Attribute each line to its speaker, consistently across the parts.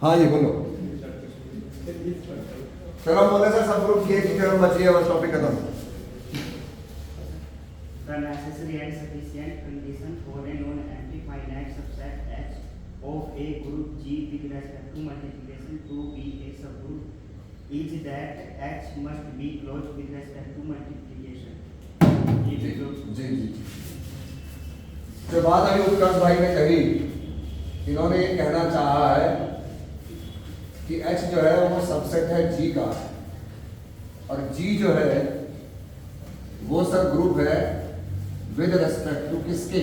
Speaker 1: हाँ जी बोलो। चलो हम बोले सर सब ग्रुप की एक ही थ्योरम बची है, बस टॉपिक खत्म।
Speaker 2: The necessary and sufficient condition for a non-empty finite subset H of a group G with respect to multiplication to be a subgroup is that H must be closed with respect to multiplication.
Speaker 1: जी जी। जो बात अभी उत्कर्ष भाई ने कही, इन्होंने ये कहना चाहा है कि H जो है वो सबसेट है G का, और G जो है वो सब ग्रुप है विद रेस्पेक्ट टू किसके?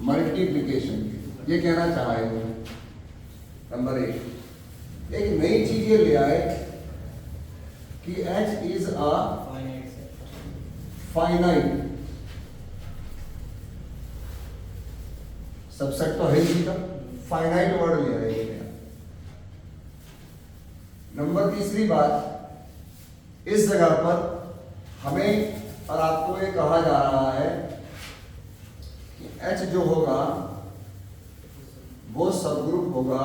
Speaker 1: मल्टीप्लिकेशन के। ये कहना चाहा है इन्होंने। नंबर एक नई चीज ये ले आए कि H is a finite subset, तो है जी का फाइनाइट वर्ड ले आए ये। नंबर तीसरी बात, इस जगह पर हमें और आपको ये कहा जा रहा है कि H जो होगा वो सबग्रुप होगा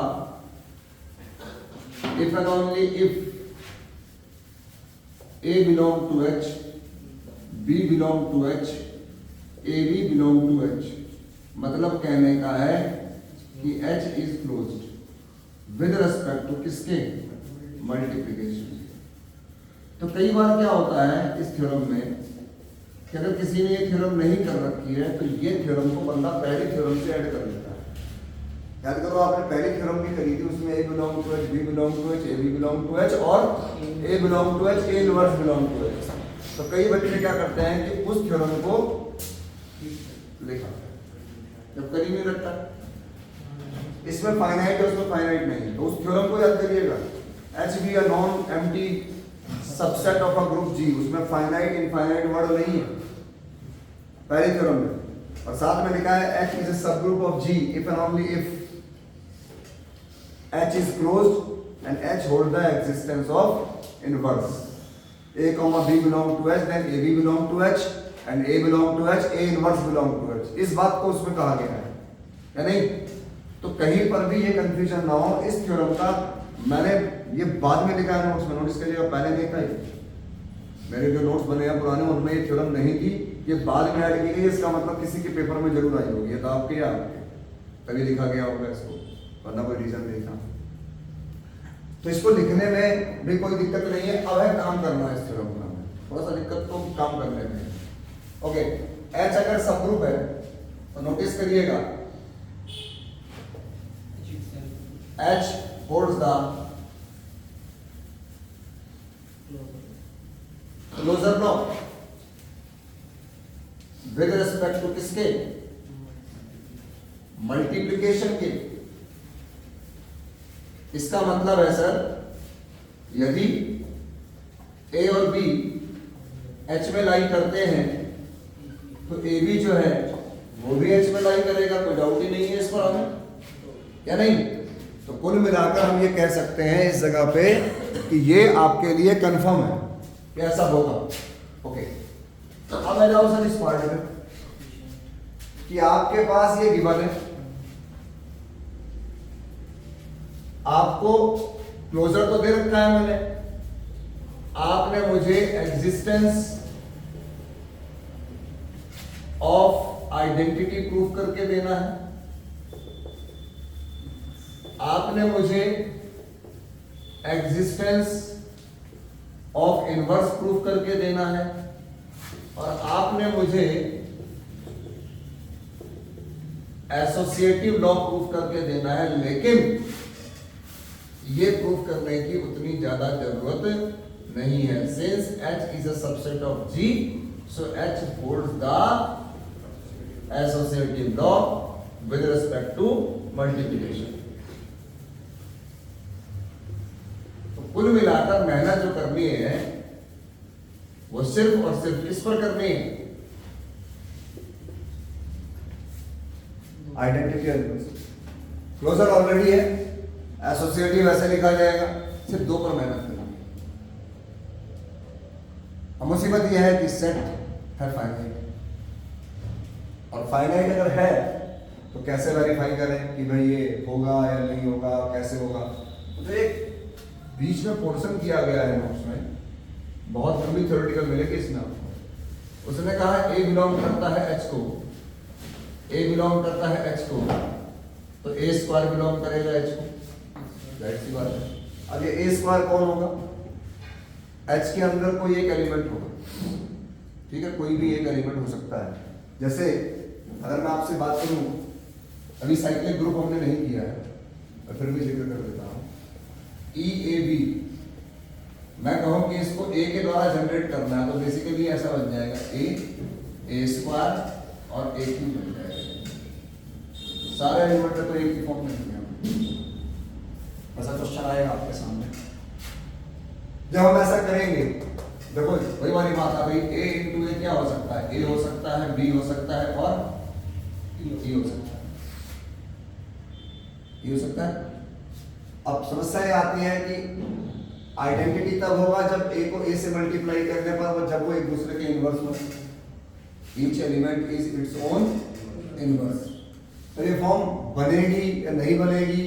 Speaker 1: if and only if A belong to H, B belong to H, AB belong to H। मतलब कहने का है कि H is closed with respect to किसके? मल्टीप्लिकेशन। तो कई बार क्या होता है इस थ्योरम में कि अगर किसी ने ये थ्योरम नहीं कर रखी है तो ये थ्योरम को बंदा पहली थ्योरम से ऐड कर लेता है। याद करो आपने पहली थ्योरम भी करी थी, उसमें A belong to H, B belong to H, AB belong to H और A belong to H, A inverse belong to H। तो कई बच्चे क्या करते हैं कि उस थ्योरम को लिखा जब करी नहीं रखता, इसमें फाइनाइट है उसमें फाइनाइट नहीं है, तो उस थ्योरम को याद करिएगा। H भी a non empty subset of a group G, उसमें फाइनाइट इनफाइनाइट वर्ड नहीं है पहले थ्योरम में, और साथ में लिखा है H is a subgroup of G if and only if H is closed and H hold the existence of inverse। A comma B belong to H, then AB belong to H and A belong to H, A inverse belong to H। इस बात को उसमें कहा गया है या नहीं? तो कहीं पर भी ये कंफ्यूजन ना हो इस थ्योरम का। मैंने ये बाद में लिखा है नोट्स में, नोटिस करिएगा, पहले नहीं था। मेरे जो नोट्स बने हैं पुराने उनमें ये थ्योरम नहीं थी, ये बाद में ऐड की गई। इसका मतलब किसी के पेपर में जरूर आई होगी, ये तो आपके या आपके तभी लिखा गया होगा इसको, वरना कोई रीजन नहीं था। तो इसको लिखने में भी कोई दिक्कत नहीं है। अब है काम करना है इस थ्योरम का, थोड़ा सा दिक्कत तो काम करने में। ओके, H अगर सबग्रुप है तो नोटिस करिएगा H holds the closure block with respect to किसके? मल्टीप्लिकेशन के। इसका मतलब है सर, यदि A और B H में लाई करते हैं तो AB जो है वो भी H में लाई करेगा, कोई डाउट ही नहीं है इस पर हमें, या नहीं? तो कुल मिलाकर हम ये कह सकते हैं इस जगह पे कि ये आपके लिए कंफर्म है कि ऐसा होगा। ओके, तो अब आ जाओ सर इस पार्ट में कि आपके पास ये गिवन है, आपको क्लोजर तो दे रखा है मैंने, आपने मुझे एग्जिस्टेंस ऑफ आइडेंटिटी प्रूव करके देना है, आपने मुझे एग्जिस्टेंस ऑफ इनवर्स प्रूफ करके देना है, और आपने मुझे एसोसिएटिव लॉ प्रूफ करके देना है। लेकिन ये प्रूफ करने की उतनी ज्यादा जरूरत नहीं है, since H is a subset of G, so H holds the associative law with respect to multiplication। कुल मिलाकर मेहनत जो करनी है वो सिर्फ और सिर्फ किस पर करनी है? आइडेंटिटी क्लोजर ऑलरेडी है, एसोसिएटिव ऐसे लिखा जाएगा, सिर्फ दो पर मेहनत करनी है। अब मुसीबत यह है कि सेट है फाइनाइट, और फाइनाइट अगर है
Speaker 3: तो कैसे वेरीफाई करें कि भाई ये होगा या नहीं होगा, कैसे होगा? तो एक बीच में पोर्शन किया गया है नोट्स में, बहुत लंबी थ्योरेटिकल मिलेगी इसमें आपको। उसने कहा ए बिलोंग करता है एच को, ए बिलोंग करता है एच को, तो ए स्क्वायर बिलोंग करेगा एच को, जाहिर सी बात है। अब ये ए स्क्वायर कौन होगा? एच के अंदर कोई एक एलिमेंट होगा, ठीक है, कोई भी एक एलिमेंट हो सकता है। जैसे अगर मैं आपसे बात करूं, अभी साइक्लिक ग्रुप हमने नहीं किया है, मैं फिर भी जिक्र कर देता हूं। ई ए बी, मैं कहूं कि इसको ए के द्वारा जनरेट करना है, तो बेसिकली ऐसा बन जाएगा ए स्क्वायर और ए क्यूब बन जाएगा। सारे एलिमेंट तो एक ही फॉर्म में है, ऐसा क्वेश्चन आएगा आपके सामने। जब हम ऐसा करेंगे, देखो वही वाली बात आ गई, ए इंटू ए क्या हो सकता है? ए हो सकता है, बी हो सकता है और ई हो सकता है, ये हो सकता है। अब समस्या ये आती है कि आइडेंटिटी तब होगा जब ए को ए से मल्टीप्लाई करने पर वो जब वो एक दूसरे के इनवर्स हो। Each element is its own inverse. तो ये फॉर्म बनेगी या नहीं बनेगी,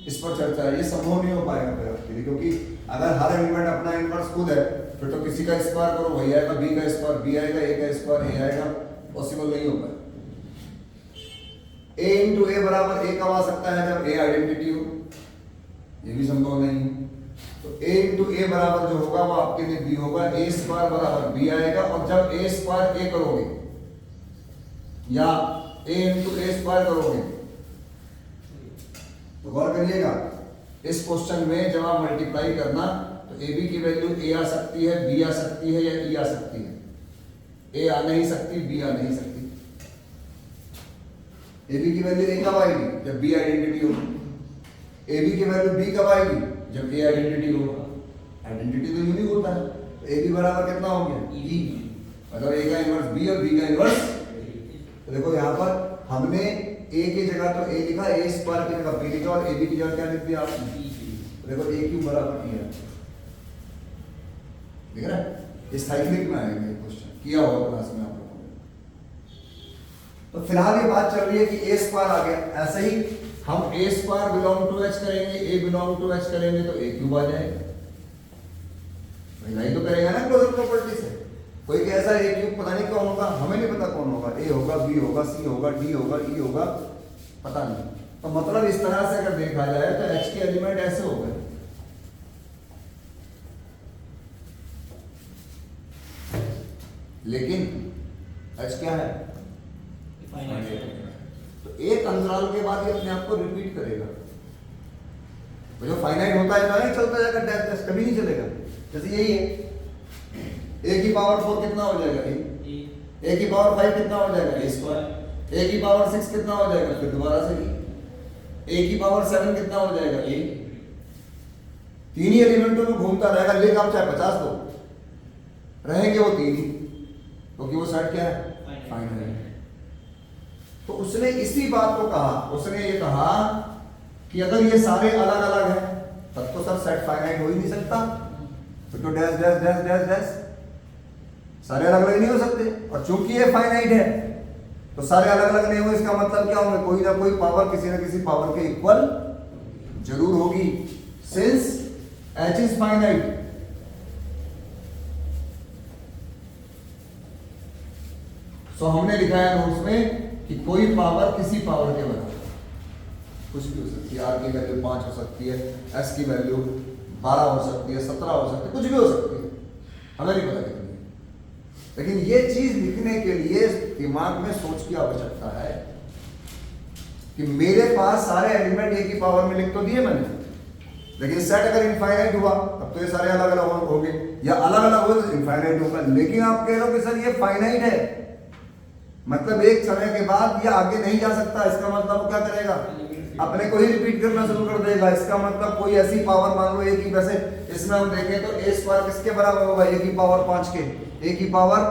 Speaker 3: इस पर चर्चा है। ये संभव नहीं हो पाएगा फिर आपके लिए, क्योंकि अगर हर एलिमेंट अपना इनवर्स खुद है, फिर तो किसी का स्क्वायर करो वही आएगा, बी का स्क्वायर बी आएगा, ए का स्क्वायर ए आएगा, पॉसिबल नहीं होगा। ए इंटू ए बराबर ए कब आ सकता है? जब ए आइडेंटिटी हो, ये भी संभव नहीं है। तो ए इंटू ए बराबर जो होगा वो आपके लिए बी होगा, ए स्क्वायर बराबर बी आएगा, और जब ए स्क्वायर ए करोगे या ए इंटू ए स्क्वायर करोगे, तो गौर करिएगा इस क्वेश्चन में जब आप मल्टीप्लाई करना तो ए बी की वैल्यू ए आ सकती है, बी आ सकती है या ई आ सकती है। ए आ नहीं सकती, बी आ नहीं सकती। ए बी की वैल्यू ए कब आएगी? जब बी आइडेंटिटी हो। ए बी की वैल्यू बी कब आएगी? जब ए आइडेंटिटी हो। आइडेंटिटी तो यूनिक होता है। तो ए बी बराबर कितना हो गया? ई। मतलब ए का इनवर्स बी और बी का इनवर्स। तो देखो यहाँ पर हमने ए की जगह तो ए लिखा, ए स्क्वायर की जगह बी लिखा, और ए बी की जगह क्या लिख दिया आपने? तो देखो ए क्यूब बराबर ई है। दिख रहा है? इस साइक्लिक में आएंगे क्वेश्चन, किया होगा क्लास में आप लोगों ने। तो फिलहाल ये बात चल रही है कि ए स्क्वायर आ गया। ऐसे ही हम ए स्क्वायर बिलोंग टू एच करेंगे, ए बिलोंग टू एच करेंगे तो ए क्यूब आ जाएगा। नहीं तो करेगा ना क्लोजर प्रॉपर्टी से। कोई कैसा ए क्यूब पता नहीं कौन होगा, हमें नहीं पता कौन होगा, ए होगा, बी होगा, सी होगा, डी होगा, ई होगा, पता नहीं। तो मतलब इस तरह से अगर देखा जाए तो एच के एलिमेंट ऐसे हो गए। लेकिन एच क्या है? तो एक अंतराल के बाद ये अपने आप को रिपीट करेगा। तो जो फाइनाइट होता है ना, नहीं चलता जाएगा, डैश डैश कभी नहीं चलेगा। जैसे यही है, ए की पावर 4 कितना हो जाएगा? ए की पावर 5 कितना हो जाएगा? ए स्क्वायर। ए की पावर 6 कितना हो जाएगा? फिर दोबारा से ए की पावर 7 कितना हो जाएगा? ए। तीन ही एलिमेंटों में घूमता रहेगा, लेकिन आप चाहे 50 दो, रहेंगे वो तीन ही, क्योंकि वो सेट क्या है? फाइनाइट। तो उसने इसी बात को कहा, उसने ये कहा कि अगर ये सारे अलग अलग हैं तब तो सर सेट फाइनाइट हो ही नहीं सकता। तो dash dash dash dash dash सारे अलग अलग नहीं हो सकते। और चूंकि ये फाइनाइट है तो सारे अलग अलग नहीं हो, इसका मतलब क्या होगा? कोई ना कोई पावर किसी ना किसी पावर के इक्वल जरूर होगी, सिंस एच इज फाइनाइट। सो हमने लिखा है नोट्स में कि कोई पावर किसी पावर के बराबर, कुछ भी हो सकती है। आर की वैल्यू 5 हो सकती है, एस की वैल्यू 12 हो सकती है, 17 हो सकती है, कुछ भी हो सकती है, हमें नहीं पता कितनी। लेकिन ये चीज लिखने के लिए दिमाग में सोच की आवश्यकता है कि मेरे पास सारे एलिमेंट ए की पावर में लिख तो दिए मैंने, लेकिन सेट अगर इनफाइनाइट हुआ तब तो ये सारे अलग अलग होंगे, या अलग अलग हो तो इनफाइनाइट होगा। लेकिन आप कह रहे हो कि सर ये फाइनाइट है, मतलब एक समय के बाद ये आगे नहीं जा सकता। इसका मतलब क्या करेगा? अपने को ही रिपीट करना शुरू कर देगा। इसका मतलब कोई ऐसी पावर मान लो ए की, वैसे इसमें हम देखें तो ए स्क्वायर किसके बराबर होगा? ए की पावर 5 के, ए की पावर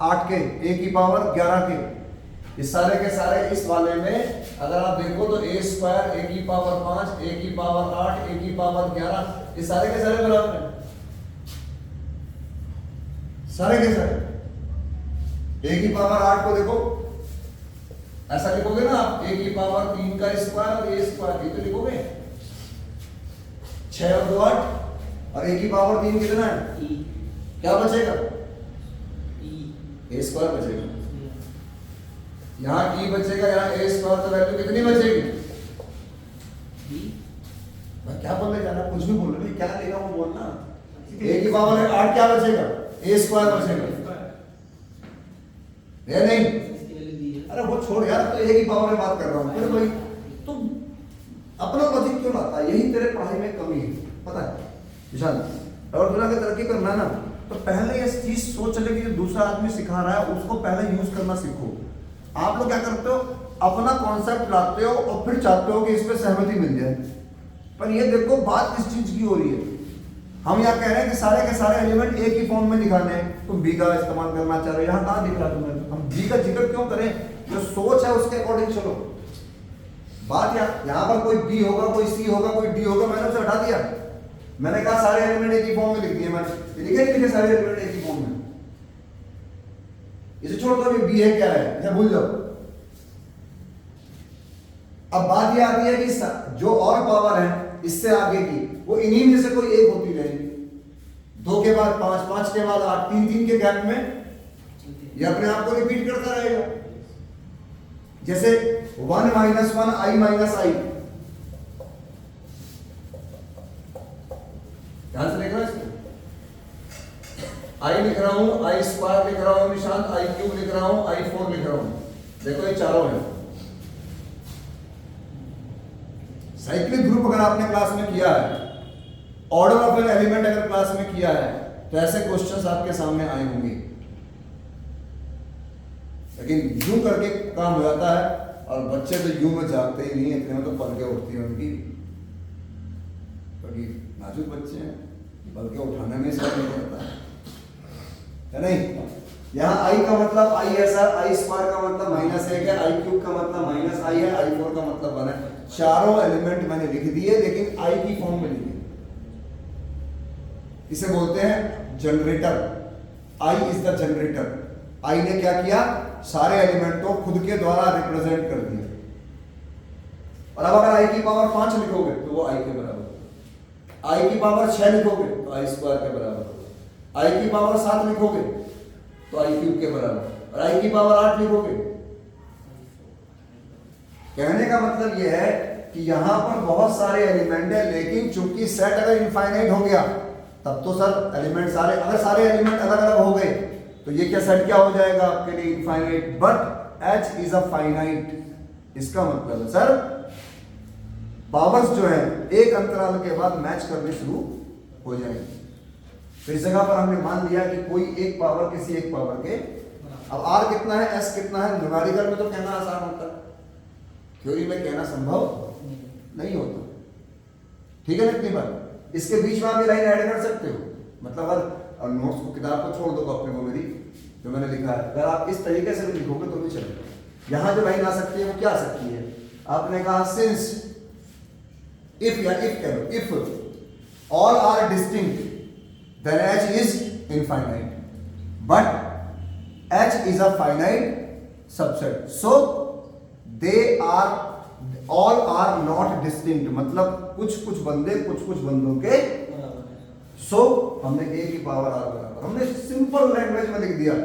Speaker 3: 8 के, ए की पावर 11 के। ये सारे के सारे इस वाले में अगर आप देखो तो ए स्क्वायर, ए की पावर 5, ए की पावर 8, ए की पावर 11, ये सारे के सारे बराबर हैं, सारे के सारे। ए की पावर 8 को देखो,
Speaker 1: ऐसा लिखोगे ना आप, a की पावर 3 का स्क्वायर और a स्क्वायर, ये तो लिखोगे 6 और 2 8 और a की पावर 3 कितना है, क्या बचेगा, a स्क्वायर बचेगा, यहाँ e बचेगा, यहाँ a स्क्वायर, तो वैल्यू कितनी बचेगी, मैं क्या बोलने जाना, कुछ भी बोल रहे, क्या लेगा वो बोलना, a की पावर 8 क्या बचेगा, a स्क्वायर बचेगा, है नहीं, अरे वो छोड़ यार, तो a की पावर में बात कर रहा हूँ, फिर भाई तुम अपना लॉजिक क्यों लाता है, यही तेरे पढ़ाई में कमी है, पता है विशाल। और दुनिया की तरक्की करना है ना, तो पहले ये चीज सोच ले कि जो दूसरा आदमी सिखा रहा है उसको पहले यूज करना सीखो। आप लोग क्या करते हो, अपना कॉन्सेप्ट लाते हो और फिर चाहते हो कि इस पे सहमति मिल जाए, पर ये देखो बात किस चीज की हो रही है। हम यहाँ कह रहे हैं कि सारे के सारे एलिमेंट एक ही फॉर्म में दिखाने हैं, तुम बी का इस्तेमाल करना चाह रहे हो, यहाँ कहाँ दिख रहा तुम्हें, हम बी का जिक्र क्यों करें, जो सोच है उसके अकॉर्डिंग चलो। बात यहाँ पर कोई बी होगा, कोई सी होगा, कोई डी होगा, मैंने उसे हटा दिया, मैंने कहा सारे एलिमेंट एक ही फॉर्म में लिख दिए, मैंने लिखे नहीं लिखे सारे एलिमेंट एक ही फॉर्म में, इसे छोड़ दो, बी है क्या है, इसे भूल जाओ। अब बात यह आती है कि जो और पावर है इससे आगे की, वो इन्हीं में से कोई एक होती रहेगी, 2 के बाद 5, 5 के बाद 8, 3 3 के गैप में ये अपने आप को रिपीट करता रहेगा। जैसे 1 - 1 i - i, ध्यान से देखना इसको, i लिख रहा हूं, i स्क्वायर लिख रहा हूं निशांत, i क्यूब लिख रहा हूं, i 4 लिख रहा हूं, देखो ये चारों हैं। साइक्लिक ग्रुप अगर आपने क्लास में किया है, ऑर्डर ऑफ एन एलिमेंट अगर क्लास में किया है, तो ऐसे क्वेश्चंस आपके सामने आए होंगे, लेकिन यूं करके काम हो जाता है, और बच्चे तो यूं में जागते ही नहीं है, इतने में तो पलके उठती हैं उनकी, क्योंकि नाजुक बच्चे हैं, पलके उठाने में सब नहीं करता है नहीं। यहाँ i का मतलब i है सर, i स्क्वायर का मतलब -1 है, i क्यूब का मतलब -i है, i 4 का मतलब 1 है। चारों एलिमेंट मैंने लिख दिए, लेकिन i की फॉर्म में लिखे, इसे बोलते हैं generator, i is the generator. i ने क्या किया, सारे एलिमेंट को खुद के द्वारा रिप्रेजेंट कर दिया, और अब अगर i की पावर 5 लिखोगे तो वो i के बराबर, i की पावर 6 लिखोगे तो i स्क्वायर के बराबर, i की पावर 7 लिखोगे तो i क्यूब के बराबर, और i की पावर 8 लिखोगे। कहने का मतलब यह है कि यहां पर बहुत सारे एलिमेंट है, लेकिन चूंकि सेट अगर इनफाइनाइट हो गया तब तो सर एलिमेंट सारे, अगर सारे एलिमेंट अलग अलग हो गए तो ये क्या सेट क्या हो जाएगा आपके लिए, infinite, but h is a finite. इसका मतलब है सर पावर्स जो है एक अंतराल के बाद मैच करने शुरू हो जाएंगे। तो इस जगह पर हमने मान लिया कि कोई एक पावर किसी एक पावर के, अब r कितना है, s कितना है, न्यूमेरिकल में तो कहना आसान होता है, थ्योरी में कहना संभव नहीं होता, ठीक है ना इतनी बात। इसके बीच में आप ये लाइन ऐड कर सकते हो, मतलब अगर नोट्स को, किताब को छोड़ दो कॉपी को मेरी जो मैंने लिखा है, अगर आप इस तरीके से भी लिखोगे तो भी चलेगा। यहां जो लाइन आ सकती है वो क्या आ सकती है, आपने कहा सिंस, इफ या इफ कह लो, if all are distinct then h is infinite, but h is a finite subset, so they are all are not distinct, मतलब कुछ कुछ बंदे कुछ कुछ बंदों के, so हमने a की पावर r बराबर, हमने सिंपल लैंग्वेज में लिख दिया,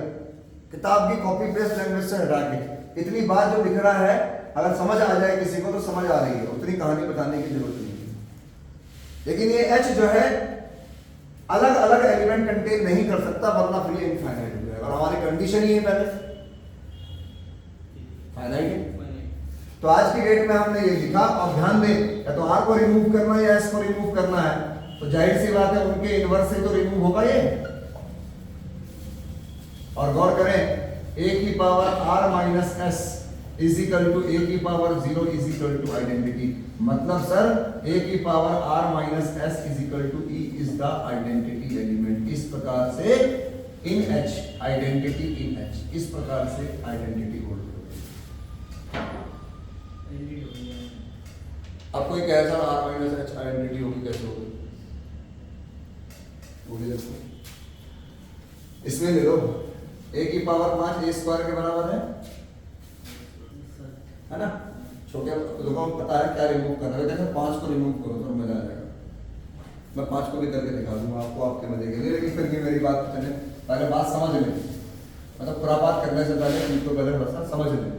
Speaker 1: किताब की कॉपी पेस्ट लैंग्वेज से हटा के। इतनी बात जो लिख रहा है अगर समझ आ जाए किसी को तो समझ आ रही है, उतनी कहानी बताने की जरूरत नहीं है। लेकिन ये h जो है अलग अलग एलिमेंट कंटेन नहीं कर सकता, वरना फिर ये इनफाइनाइट हो जाएगा, और हमारी कंडीशन ही है पहले फाइनाइट है। तो आज की डेट में हमने ये लिखा, और ध्यान दें, या तो r को रिमूव करना है या s को रिमूव करना है, तो जाहिर सी बात है उनके इनवर्स से तो रिमूव होगा ये। और गौर करें, a की power r minus s is equal to a की power 0 is equal to identity, मतलब सर a की power r minus s is equal to e is the identity element. इस प्रकार से in h identity in h, इस प्रकार से identity hold करोगे। अब कोई कहे sir r minus h identity होगी, कैसे होगी, इसमें ले लो a की पावर 5 a स्क्वायर के बराबर है, है ना। छोटे लोगों को पता है क्या रिमूव करना है, देखो 5 को रिमूव करो तो मजा आ जाएगा। मैं 5 को भी करके दिखा दूंगा आपको आपके मजे के लिए, लेकिन फिर भी मेरी बात चले, पहले बात समझ लें, मतलब खुरापात करने से पहले इनको पहले थोड़ा समझ लें।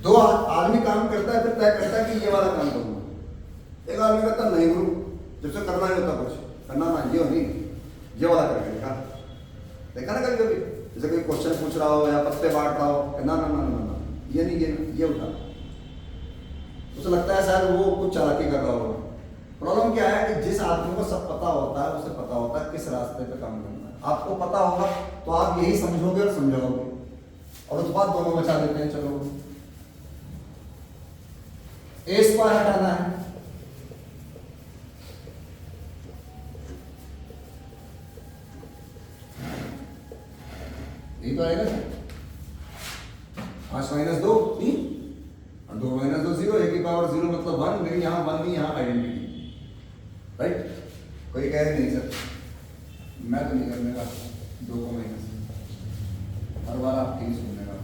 Speaker 1: 2 आदमी काम करता है, फिर तय करता है कि ये वाला काम करूंगा। एक आदमी कहता नहीं गुरु, जब से करना ही होता कुछ करना ना, ये नहीं, ये वाला करके दिखा। देखा ना कभी कभी, जैसे कोई क्वेश्चन पूछ रहा हो या पत्ते बांट रहा हो, ना ना ना ना ना, ये नहीं, ये उठा। उसे लगता है शायद वो कुछ चालाकी कर रहा होगा। प्रॉब्लम क्या है कि जिस आदमी को सब पता होता है, उसे पता होता है किस रास्ते पे काम करना है। आपको पता होगा तो आप यही समझोगे और समझाओगे, और उत्पाद दोनों बचा देते हैं। चलो ए स्क्वायर हटाना है, यही तो आएगा 5 - 2 3 और 2 - 2 0, ए की पावर 0 मतलब 1, लेकिन यहाँ 1 नहीं, यहाँ आइडेंटिटी, राइट। कोई कह नहीं सर मैं तो नहीं करने का 2 को माइनस, हर बार आप 3 सुनने का।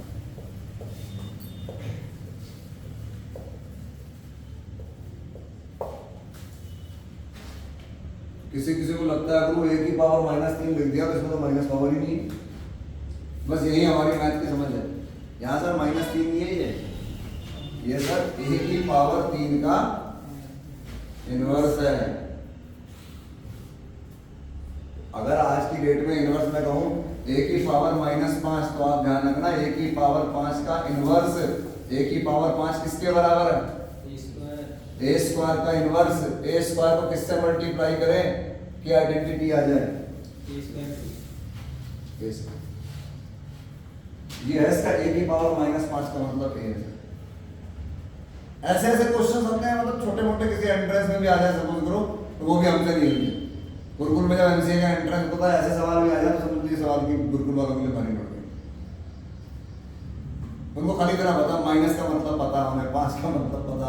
Speaker 1: किसी को लगता है गुरु ए की पावर -3 लिख दिया तो इसमें तो माइनस पावर ही नहीं है। बस यही हमारी मैथ की समझ है। यहाँ सर -3 नहीं है, ये सर ए की पावर 3 का इनवर्स है। अगर आज की डेट में इनवर्स में कहूँ ए की पावर -5, तो आप ध्यान रखना ए की पावर 5 का इनवर्स, ए की पावर 5 किसके बराबर है? ए स्क्वायर का इनवर्स। ए स्क्वायर को किससे मल्टीप्लाई करें कि आइडेंटिटी आ जाए? ए स्क्वायर। ये है इसका ए की पावर -5 का मतलब ए है। ऐसे ऐसे क्वेश्चन होते हैं, मतलब छोटे मोटे किसी एंट्रेंस में भी आ जाए सपोज करो, तो वो भी हमसे नहीं होंगे। गुरुकुल में जब एमसीए का एंट्रेंस होता है, ऐसे सवाल भी आ जाए तो समझ लीजिए सवाल की गुरुकुल वालों के लिए भारी पड़ गई। उनको खाली तरह पता, माइनस का मतलब पता उन्हें, 5 का मतलब पता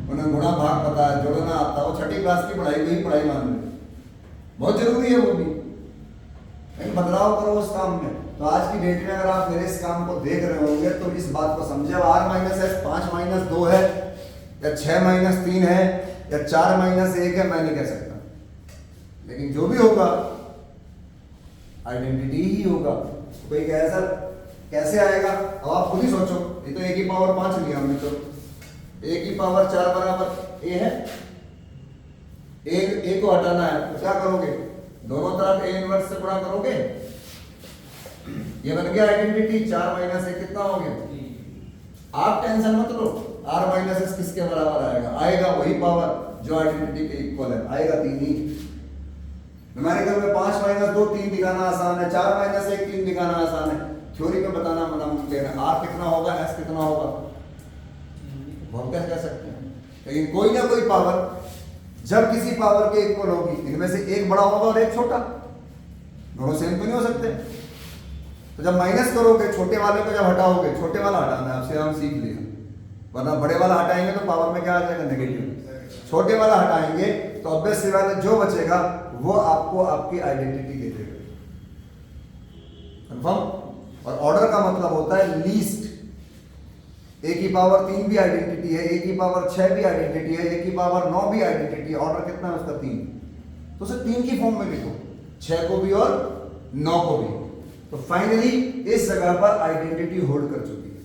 Speaker 1: उन्हें गुणा भाग पता है, जोड़ना आता है। वो 6ठी क्लास की पढ़ाई भी पढ़ाई मान ली, बहुत जरूरी है वो भी, लेकिन बदलाव करो उस काम में। तो आज की डेट में अगर आप मेरे इस काम को देख रहे होंगे तो इस बात को समझे, r - s 5 - 2 है या 6 - 3 है या 4 - 1 है, मैं नहीं कह सकता, लेकिन जो भी होगा आइडेंटिटी ही होगा। तो कोई कहे सर कैसे आएगा, अब आप खुद ही सोचो। ये तो ए की पावर 5 लिया हमने, तो ए की पावर 4 बराबर ए है, ए को हटाना है तो क्या करोगे? दोनों तरफ ए इनवर्स से गुणा करोगे, ये बन गया आइडेंटिटी। 4 - 1 कितना हो गया? आप टेंशन मत लो, r - s किसके बराबर आएगा? आएगा वही पावर जो आइडेंटिटी के इक्वल है, आएगा 3 ही। न्यूमेरिकल में 5 - 2 3 दिखाना आसान है, 4 - 1 3 दिखाना आसान है, थ्योरी में बताना नामुमकिन है। r कितना होगा, s कितना होगा, हम क्या कह सकते हैं। लेकिन कोई ना कोई पावर जब किसी पावर के इक्वल होगी, इनमें से एक बड़ा होगा और एक छोटा, दोनों सेम तो नहीं हो सकते। तो जब माइनस करोगे, छोटे वाले को जब हटाओगे, छोटे वाला हटाना है आपसे, हम सीख लिया, वरना बड़े वाला हटाएंगे तो पावर में क्या आ जाएगा? नेगेटिव। छोटे वाला हटाएंगे तो ऑब्वियस सी बात है जो बचेगा वो आपको आपकी आइडेंटिटी दे देगा। कंफर्म। और ऑर्डर का मतलब होता है लीस्ट। ए की पावर 3 भी आइडेंटिटी है, ए की पावर 6 भी आइडेंटिटी है, ए की पावर 9 भी आइडेंटिटी है। ऑर्डर कितना है उसका? 3। तो उसे 3 की फॉर्म में लिखो, 6 को भी और 9 को भी। तो फाइनली इस जगह पर आइडेंटिटी होल्ड कर चुकी है।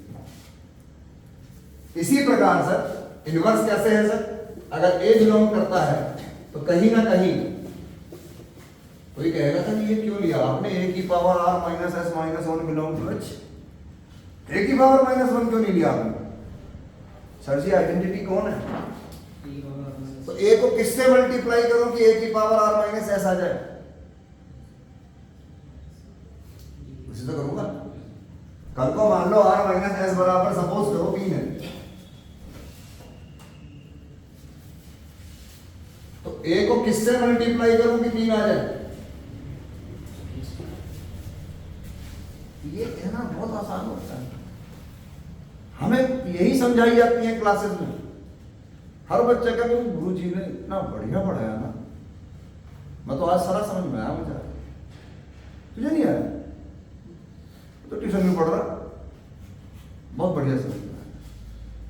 Speaker 1: इसी प्रकार सर इनवर्स कैसे है सर? अगर ए बिलोंग करता है तो कहीं ना कहीं कोई कहेगा सर ये क्यों लिया आपने? ए की power r - s - 1 belong to h, A की पावर -1 क्यों नहीं लिया आपने? सर जी आइडेंटिटी कौन है? तो ए को किससे मल्टीप्लाई करूं कि ए की पावर r - s आ जाए? उसी से करूंगा। कल को मान लो r - s बराबर सपोज करो 3 है, तो ए को किससे मल्टीप्लाई करूं कि 3 आ जाए? ये कहना बहुत आसान होता है, हमें यही समझाई जाती है क्लासेस में। हर बच्चे का गुरु जी ने इतना बढ़िया पढ़ाया ना, मैं तो आज सारा समझ में आया मुझे। तुझे नहीं आया तो ट्यूशन में पढ़ रहा, बहुत बढ़िया समझ में आया।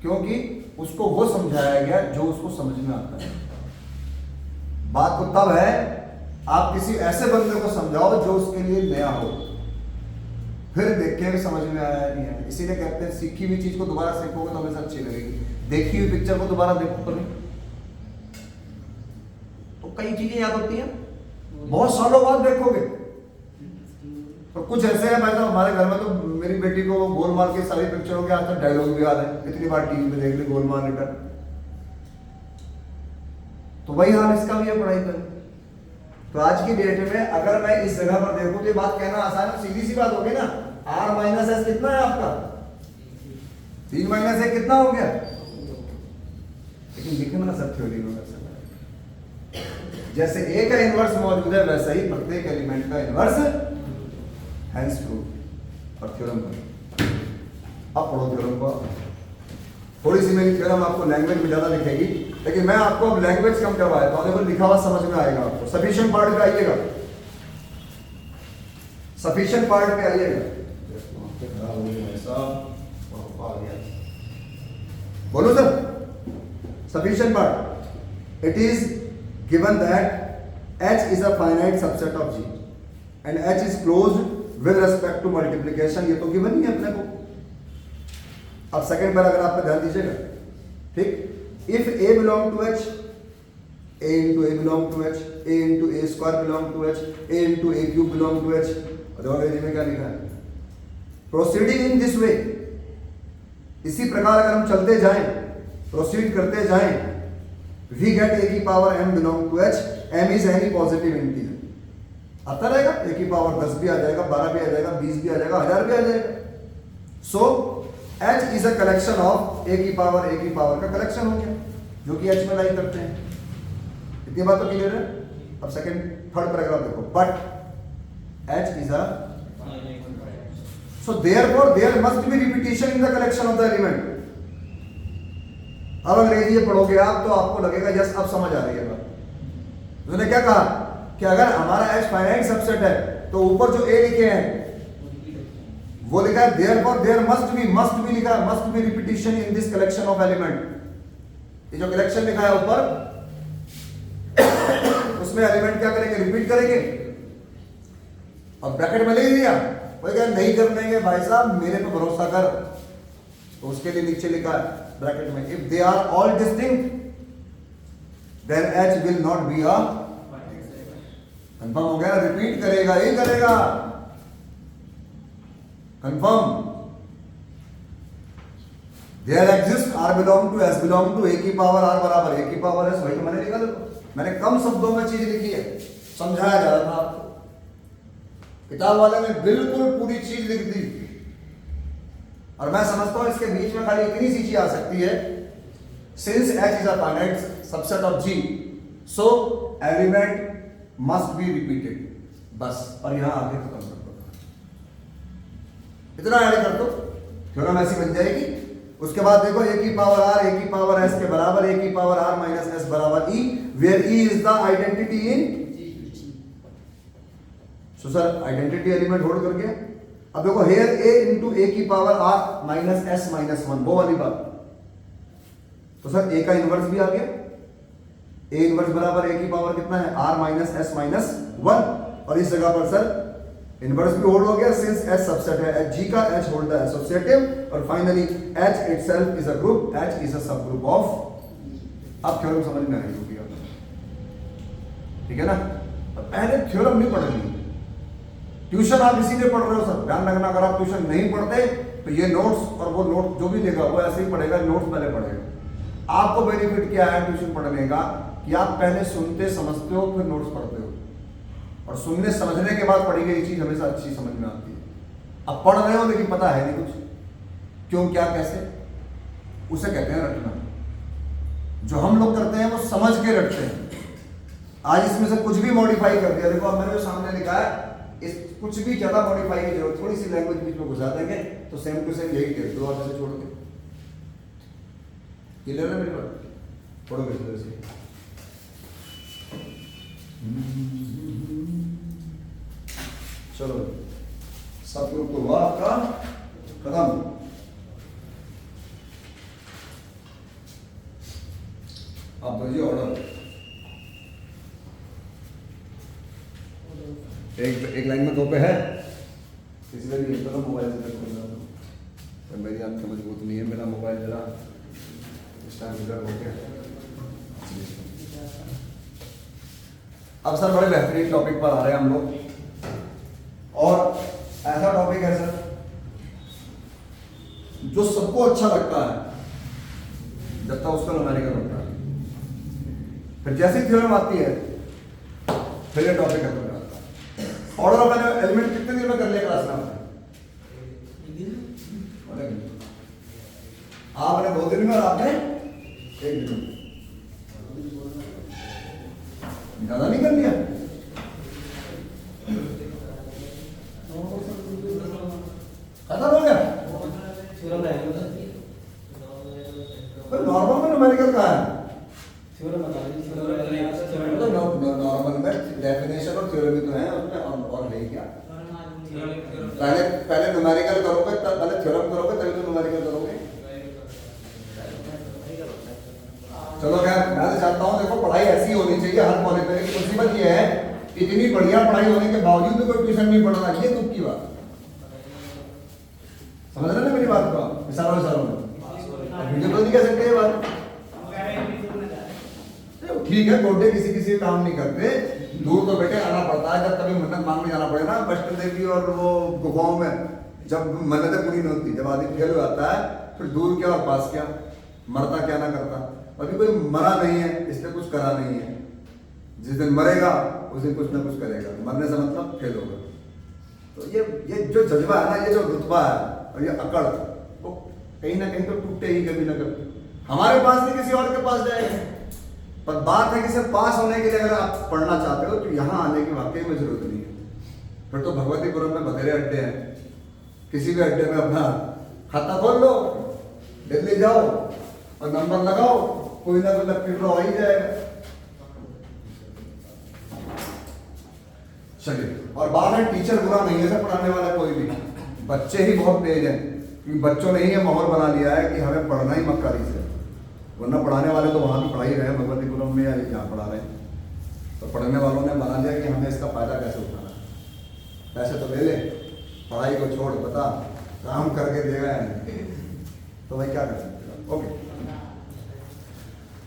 Speaker 3: क्योंकि उसको वो समझाया गया जो उसको समझ में आता है। बात तो तब है आप किसी ऐसे बंदे को समझाओ जो उसके लिए नया हो, फिर देख के समझ में आया नहीं है। इसीलिए कहते हैं सीखी हुई चीज को दोबारा सीखोगे तो हमेशा अच्छी लगेगी, देखी हुई पिक्चर को दोबारा देखो तो नहीं। तो कई चीजें याद होती हैं, बहुत सालों बाद देखोगे। और कुछ ऐसे है भाई साहब, हमारे घर में तो मेरी बेटी को गोलमाल के सारी पिक्चरों के आज तक डायलॉग भी याद है, इतनी बार टीवी में देख ली गोलमाल रिटर्न। तो वही हाल इसका भी है पढ़ाई करें। तो आज की डेट में अगर मैं इस जगह पर देखूं तो ये बात कहना आसान है, सीधी सी बात होगी ना। r माइनस एस कितना है आपका, 3 माइनस 1 कितना हो गया। लेकिन लिखना ना सब थ्योरी में कर सकता, जैसे a का इनवर्स मौजूद है वैसा ही प्रत्येक एलिमेंट का इनवर्स हैंस प्रूफ। और थ्योरम पर अब पढ़ो थ्योरम को। थोड़ी सी मेरी थ्योरम आपको लैंग्वेज में ज्यादा लिखेगी, लेकिन मैं आपको अब लैंग्वेज कम करवाया तो देखो लिखा हुआ समझ में आएगा आपको। सफिशिएंट पार्ट पे आइएगा, सफिशिएंट पार्ट पे आइएगा। बोलो sir, sufficient part, it is given that H is a finite subset of G and H is closed with respect to multiplication। ये तो गिवन ही है अपने को। अब सेकंड पर अगर आप पे ध्यान दीजिएगा, ठीक, if A belong to H, A into A belong to H, A into A square belong to H, A into A cube belong to H। और अंग्रेजी में क्या लिखा है, प्रोसीडिंग इन दिस वे, इसी प्रकार अगर हम चलते जाएं, प्रोसीड करते जाएं, वी गेट A की power m belong to H, m is any positive integer। आता रहेगा, A की पावर 10 भी आ जाएगा, 12 भी आ जाएगा, 20 भी आ जाएगा, 1000 भी आ जाएगा। सो H is a collection of A की पावर का कलेक्शन हो गया, जो कि H में लाई करते हैं। इतनी बात तो क्लियर है। अब सेकंड थर्ड पैराग्राफ देखो, but H is a, so therefore there must be repetition in the collection of the element। अब अंग्रेजी ये पढ़ोगे आप तो आपको लगेगा यस अब समझ आ रही है बात। उन्होंने क्या कहा कि अगर हमारा H फाइनाइट सबसेट है तो ऊपर जो A लिखे हैं वो लिखा है therefore there must be लिखा है, must be repetition in this collection of element। ये जो कलेक्शन लिखा है ऊपर उसमें एलिमेंट क्या करेंगे, रिपीट करेंगे। अब ब्रैकेट में ले लिया, कोई कहे नहीं करने के भाई साहब मेरे पे भरोसा कर, तो उसके लिए नीचे लिखा है ब्रैकेट में, if they are all distinct then H will not be a, confirm हो गया, रिपीट करेगा ही करेगा, confirm. There exist R belong to S belong to A की पावर R बराबर A की पावर S। वही तो मैंने लिखा, देखो मैंने कम शब्दों में चीज लिखी है, समझाया जा रहा था आपको। किताब वाले ने बिल्कुल पूरी चीज लिख दी। और मैं समझता हूं इसके बीच में खाली इतनी सी चीज आ सकती है, since H is a finite subset of G, so element must be repeated, बस। और यहां आगे खत्म कर दो, इतना ऐड कर दो, थ्योरम ऐसी बन जाएगी। उसके बाद देखो A की पावर R A की पावर S के बराबर, A की पावर R माइनस S बराबर E, where E is the identity in, so sir identity element hold कर गया। अब देखो हेयर A इंटू A की power R minus S minus 1, वो वाली बात। तो सर A का इनवर्स भी आ गया, A इनवर्स बराबर A की पावर कितना है, R माइनस S माइनस 1। और इस जगह पर सर इनवर्स भी होल्ड हो गया, सिंस H सबसेट है, G का H होल्ड द एसोसिएटिव। और finally H itself is a group, H is a सब ग्रुप ऑफ। अब थ्योरम समझ में आई होगी, ठीक है ना। पहले थ्योरम नहीं पढ़नी, ट्यूशन आप इसीलिए पढ़ रहे हो सर, ध्यान रखना। अगर आप ट्यूशन नहीं पढ़ते तो ये नोट्स और वो नोट जो भी देगा वो ऐसे ही पढ़ेगा, नोट्स पहले पढ़ेगा। आपको बेनिफिट क्या है ट्यूशन पढ़ने का, कि आप पहले सुनते समझते हो फिर नोट्स पढ़ते हो, और सुनने समझने के बाद पढ़ी गई चीज हमेशा अच्छी समझ में आती है। अब पढ़ रहे हो लेकिन पता है नहीं कुछ, क्यों क्या कैसे, उसे कहते हैं रटना। जो हम लोग करते हैं वो समझ के रटते हैं। आज इसमें से कुछ भी मॉडिफाई कर दिया, देखो अब मैंने जो सामने लिखा है इस कुछ भी ज्यादा मॉडिफाई की जरूरत, थोड़ी सी लैंग्वेज बीच में घुसा देंगे तो सेम टू सेम यही कहते हो, आप इसे छोड़ के। क्लियर है मेरी बात, पढ़ोगे तो ऐसे। चलो सब ग्रुप तो हुआ आपका खत्म। एक लाइन में 2 पे है, किसी का नहीं है, चलो मोबाइल से खोल रहा हूँ। तो मेरी आंखें मजबूत नहीं है, मेरा मोबाइल जरा इस टाइम इधर हो गया। अब सर बड़े बेहतरीन टॉपिक पर आ रहे हैं हम लोग, और ऐसा टॉपिक है सर जो सबको अच्छा लगता है जब तक उसका न्यूमेरिकल होता है, फिर जैसी थ्योरम आती है फिर ये टॉपिक खत्म हो जाता है। ऑर्डर ऑफ एन एलिमेंट कितने दिन में कर लिया क्लास में? आपने 2 दिन में और आपने 1 दिन में, ज्यादा नहीं कर लिया। खत्म हो गया। नॉर्मल में न्यूमेरिकल कहाँ है? नॉर्मल में डेफिनेशन और थ्योरम ही तो है उसमें, और नहीं क्या? पहले न्यूमेरिकल करोगे, तब पहले थ्योरम करोगे, तभी तो न्यूमेरिकल करोगे। चलो खैर, मैं तो चाहता हूँ देखो पढ़ाई ऐसी होनी चाहिए हर कॉलेज में, लेकिन मुसीबत ये है इतनी बढ़िया पढ़ाई होने के बावजूद भी कोई ट्यूशन नहीं पढ़ रहा, ये दुख की बात। समझ रहे ना मेरी बात को? इशारों में वीडियो तो नहीं कह सकते ये बात। ठीक है, गोड्डे किसी किसी काम नहीं करते, दूर तो बेटे आना पड़ता है। जब कभी मन्नत मांगने जाना पड़े ना वैष्णो देवी और वो गुफाओं में, जब मन्नतें पूरी नहीं होती, जब आदमी फेल हो जाता है, फिर दूर क्या और पास क्या, मरता क्या ना करता। अभी कोई मरा नहीं है इसलिए कुछ करा नहीं है, जिस दिन मरेगा उस दिन कुछ ना कुछ करेगा। मरने से मतलब फेल होगा। तो ये जो जज्बा है ना, ये जो रुतबा है और ये अकड़, वो कहीं ना कहीं तो टूटे ही कभी ना कभी। हमारे पास नहीं, किसी और के पास जाएगा। पर बात है कि सिर्फ पास होने के लिए अगर आप पढ़ना चाहते हो तो यहाँ आने की वाकई में जरूरत नहीं है। फिर तो भगवतीपुरम में बथेरे अड्डे हैं, किसी भी अड्डे में अपना खाता खोल लो, दिल्ली जाओ और नंबर लगाओ, कोई ना कोई लकी ड्रॉ आ ही जाएगा। चलिए, और बात है टीचर बुरा नहीं है सर, पढ़ाने वाला कोई भी, बच्चे ही बहुत तेज हैं, क्योंकि बच्चों ने ही ये माहौल बना लिया है कि हमें पढ़ना ही मक्कारी से। वरना पढ़ाने वाले तो वहाँ भी पढ़ाई रहे हैं भगवतीपुरम में या जहाँ पढ़ा रहे हैं, तो पढ़ने वालों ने बना लिया कि हमें इसका फायदा कैसे उठाना है। पैसे तो ले ले, पढ़ाई को छोड़, बता काम करके देगा तो भाई क्या कर सकते। ओके,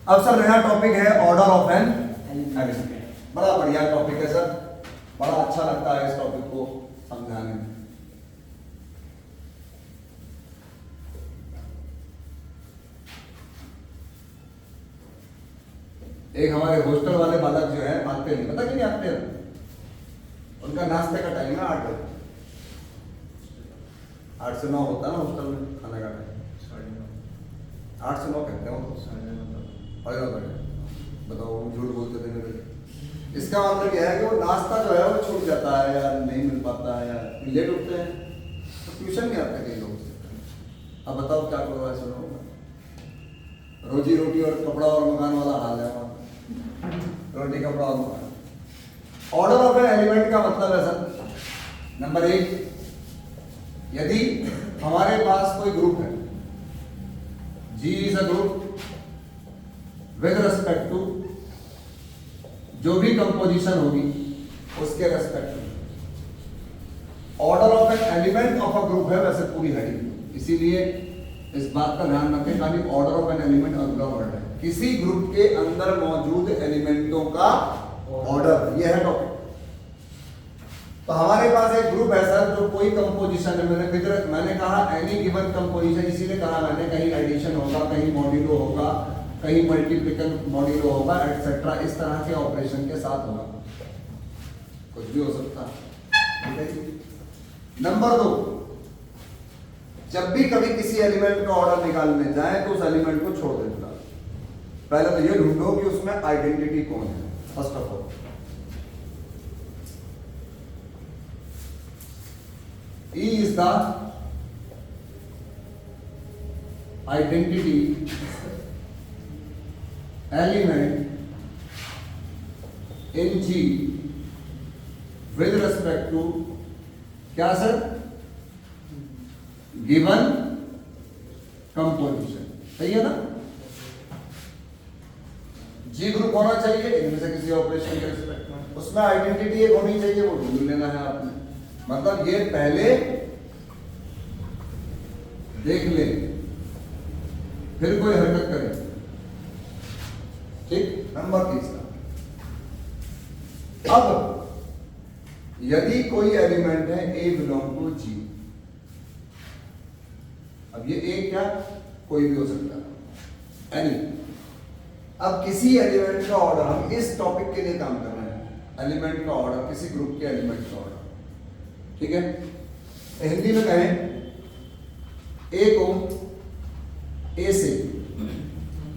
Speaker 3: अब सर नया टॉपिक है ऑर्डर ऑफ एन एलिमेंट। बड़ा बढ़िया टॉपिक है सर, बड़ा अच्छा लगता है इस टॉपिक को समझाने में। एक हमारे हॉस्टल वाले बालक जो है आते नहीं, पता कि नहीं आते हैं, उनका नाश्ते का टाइम है 8 बजे, 8 से 9 होता है ना हॉस्टल में खाने का टाइम, 8 से 9 कहते हैं वो, 9:30 बजे। बताओ झूठ बोलते थे मेरे। इसका मतलब यह है कि वो नाश्ता जो है वो छूट जाता है या नहीं मिल पाता है या लेट उठते हैं, तो ट्यूशन नहीं आते कई लोग से। अब बताओ क्या करो ऐसे लोगों में? रोजी रोटी और कपड़ा और मकान वाला हाल है वहाँ, रोटी कपड़ा और मकान। ऑर्डर ऑफ एन एलिमेंट का मतलब है सर, नंबर 1, यदि हमारे पास कोई ग्रुप है, G is a group with respect to, जो भी कंपोजिशन होगी उसके respect to. Order of an element of a group है वैसे पूरी हेडिंग, इसीलिए इस बात का ध्यान रखें, खाली ऑर्डर ऑफ एन एलिमेंट अगला वर्ड है, किसी ग्रुप के अंदर मौजूद एलिमेंटों का ऑर्डर, यह है टॉपिक। तो हमारे पास एक ग्रुप है सर जो कोई कंपोजिशन है, मैंने कहा एनी गिवन कंपोजिशन, इसीलिए कहा मैंने, कहीं एडिशन होगा, कहीं मॉड्यूलो होगा, कहीं मल्टीप्लिकन मॉड्यूलो होगा, एटसेट्रा, इस तरह के ऑपरेशन के साथ होगा, कुछ भी हो सकता है। नंबर 2, जब भी कभी किसी एलिमेंट का ऑर्डर निकालने जाए तो उस एलिमेंट को छोड़ देना। पहले तो ये ढूंढो कि उसमें आइडेंटिटी कौन है, first of all. E is the identity element in G with respect to क्या सर? गिवन कंपोजिशन, सही है ना? G ग्रुप होना चाहिए इनमें से किसी ऑपरेशन के रिस्पेक्ट में। उसमें आइडेंटिटी एक होनी चाहिए, वो ढूंढ लेना है आपने। मतलब ये पहले देख ले फिर कोई हरकत करे। ठीक, नंबर तीसरा, अब यदि कोई एलिमेंट है ए बिलोंग टू जी, अब ये ए क्या कोई भी हो सकता है, एनी। अब किसी एलिमेंट का ऑर्डर, हम इस टॉपिक के लिए काम कर रहे हैं, एलिमेंट का ऑर्डर, किसी ग्रुप के एलिमेंट का ऑर्डर, ठीक है। हिंदी में कहें ए को ए से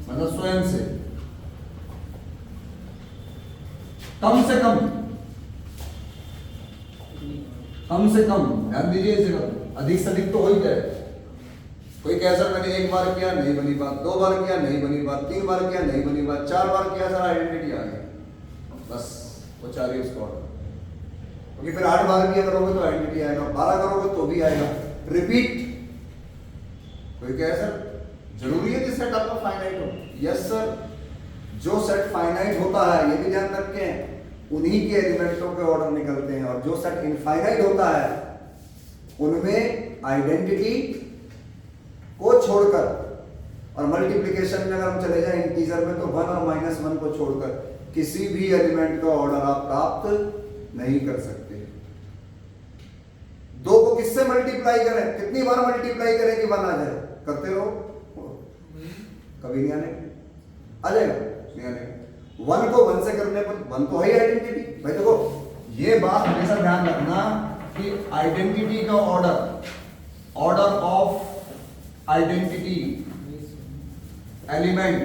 Speaker 3: मतलब स्वयं से कम से कम, ध्यान दीजिए इस जगह, अधिक से अधिक तो हो ही जाए। कोई कह सर मैंने एक बार किया नहीं बनी बात, 2 बार किया नहीं बनी बात, 3 बार किया नहीं बनी बात, 4 बार किया सर आइडेंटिटी आ गई, बस वो 4 ही उसका ऑर्डर। क्योंकि फिर 8 बार किया करोगे तो आइडेंटिटी आएगा, 12 करोगे तो भी आएगा, रिपीट। कोई कहे सर जरूरी है कि सेट आपका फाइनाइट हो? यस सर, जो सेट फाइनाइट होता है ये भी ध्यान रखें, उन्हीं के एलिमेंटों के ऑर्डर निकलते हैं, और जो सेट इनफाइनाइट होता है उनमें आइडेंटिटी को छोड़कर, और मल्टीप्लिकेशन में अगर हम चले जाएं इंटीजर में तो 1 और -1 को छोड़कर किसी भी एलिमेंट का ऑर्डर आप प्राप्त नहीं कर सकते। 2 को किससे मल्टीप्लाई करें, कितनी बार मल्टीप्लाई करें कि 1 आ जाए? करते रहो, कभी नहीं आने, आ जाएगा, नहीं आने। 1 को 1 से करने पर 1 तो है आइडेंटिटी। भाई देखो ये बात हमेशा ध्यान रखना कि आइडेंटिटी का order of identity element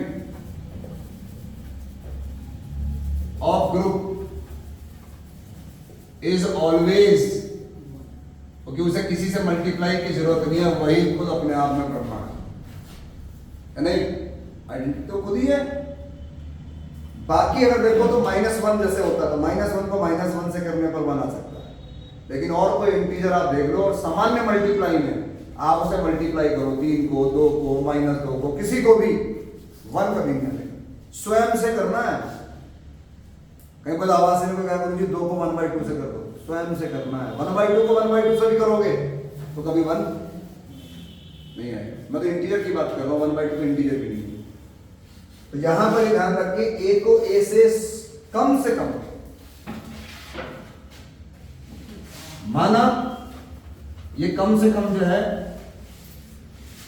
Speaker 3: of group is always, क्योंकि उसे किसी से मल्टीप्लाई की जरूरत नहीं है, वही खुद अपने आप में प्रमाण है, नहीं आइडेंटिटी तो खुद ही है। बाकी अगर देखो तो -1 जैसे होता था, -1 को -1 से करने पर 1 आ सकता है, लेकिन और कोई इंटीजर आप देख लो और सामान्य मल्टीप्लाई में आप उसे मल्टीप्लाई करो, 3 को, 2 को, -2 को, किसी को भी 1 कभी नहीं आएगा। स्वयं से करना है, कहीं बोला आवाज से क्या करो जी 2 को 1/2 से कर दो, स्वयं से करना है। 1/2 को 1/2 से भी करोगे तो कभी 1 नहीं आएगा। मैं तो इंटीजर की बात कर रहा हूँ, 1/2 तो इंटीजर भी नहीं है। तो यहां पर ध्यान रखिए, ए को ए से कम से कम, माना ये कम से कम जो है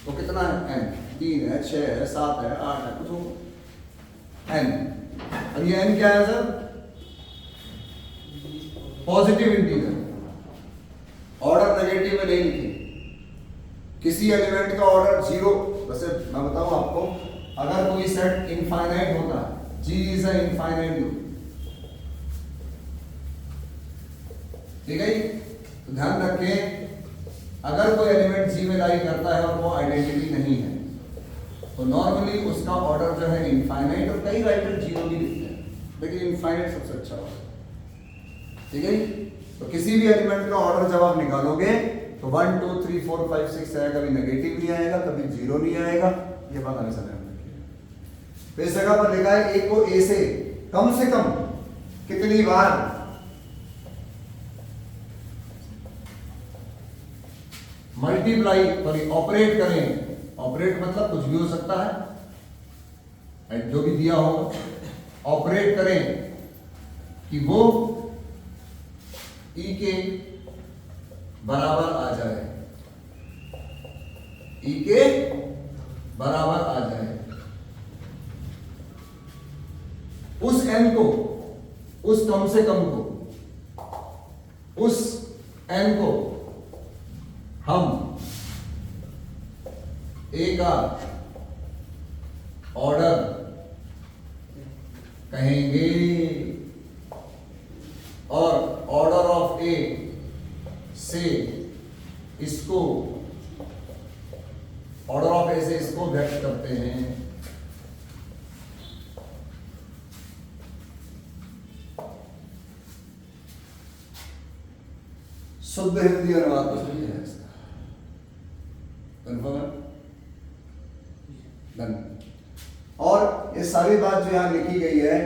Speaker 3: तो कितना है, n 3 है, 6 है, 7 है, 8 है, कुछ होगा n। और ये n क्या है sir? Positive integer, order negative में नहीं लिखी। किसी एलिमेंट का ऑर्डर 0, वैसे मैं बताऊं आपको, अगर कोई सेट इनफाइनाइट होता है, G is a infinite group, ठीक है। तो ध्यान रखें अगर कोई एलिमेंट G में लाई करता है और वो आइडेंटिटी नहीं है तो नॉर्मली उसका ऑर्डर जो है इनफाइनाइट, और कई राइटर 0 भी लिखते हैं, लेकिन इनफाइनाइट सबसे अच्छा होगा, ठीक है। तो किसी भी एलिमेंट का ऑर्डर जब आप निकालोगे तो 1 2 3 4 5 6 आएगा, कभी नेगेटिव नहीं आएगा, कभी 0 नहीं आएगा, ये बात हमेशा ध्यान रखिए। तो इस जगह पर लिखा है ए को ए से कम कितनी बार मल्टीप्लाई, सॉरी ऑपरेट करें। ऑपरेट मतलब कुछ भी हो सकता है, जो भी दिया होगा ऑपरेट करें कि वो ई के बराबर आ जाए, ई के बराबर आ जाए। उस n को, उस कम से कम को, उस n को हम ए का ऑर्डर कहेंगे, और ऑर्डर ऑफ ए से इसको, ऑर्डर ऑफ ए से इसको व्यक्त करते हैं। शुद्ध हिंदी अनुवाद तो सही है इसका, कन्फर्म है, डन। और ये सारी बात जो यहां लिखी गई है,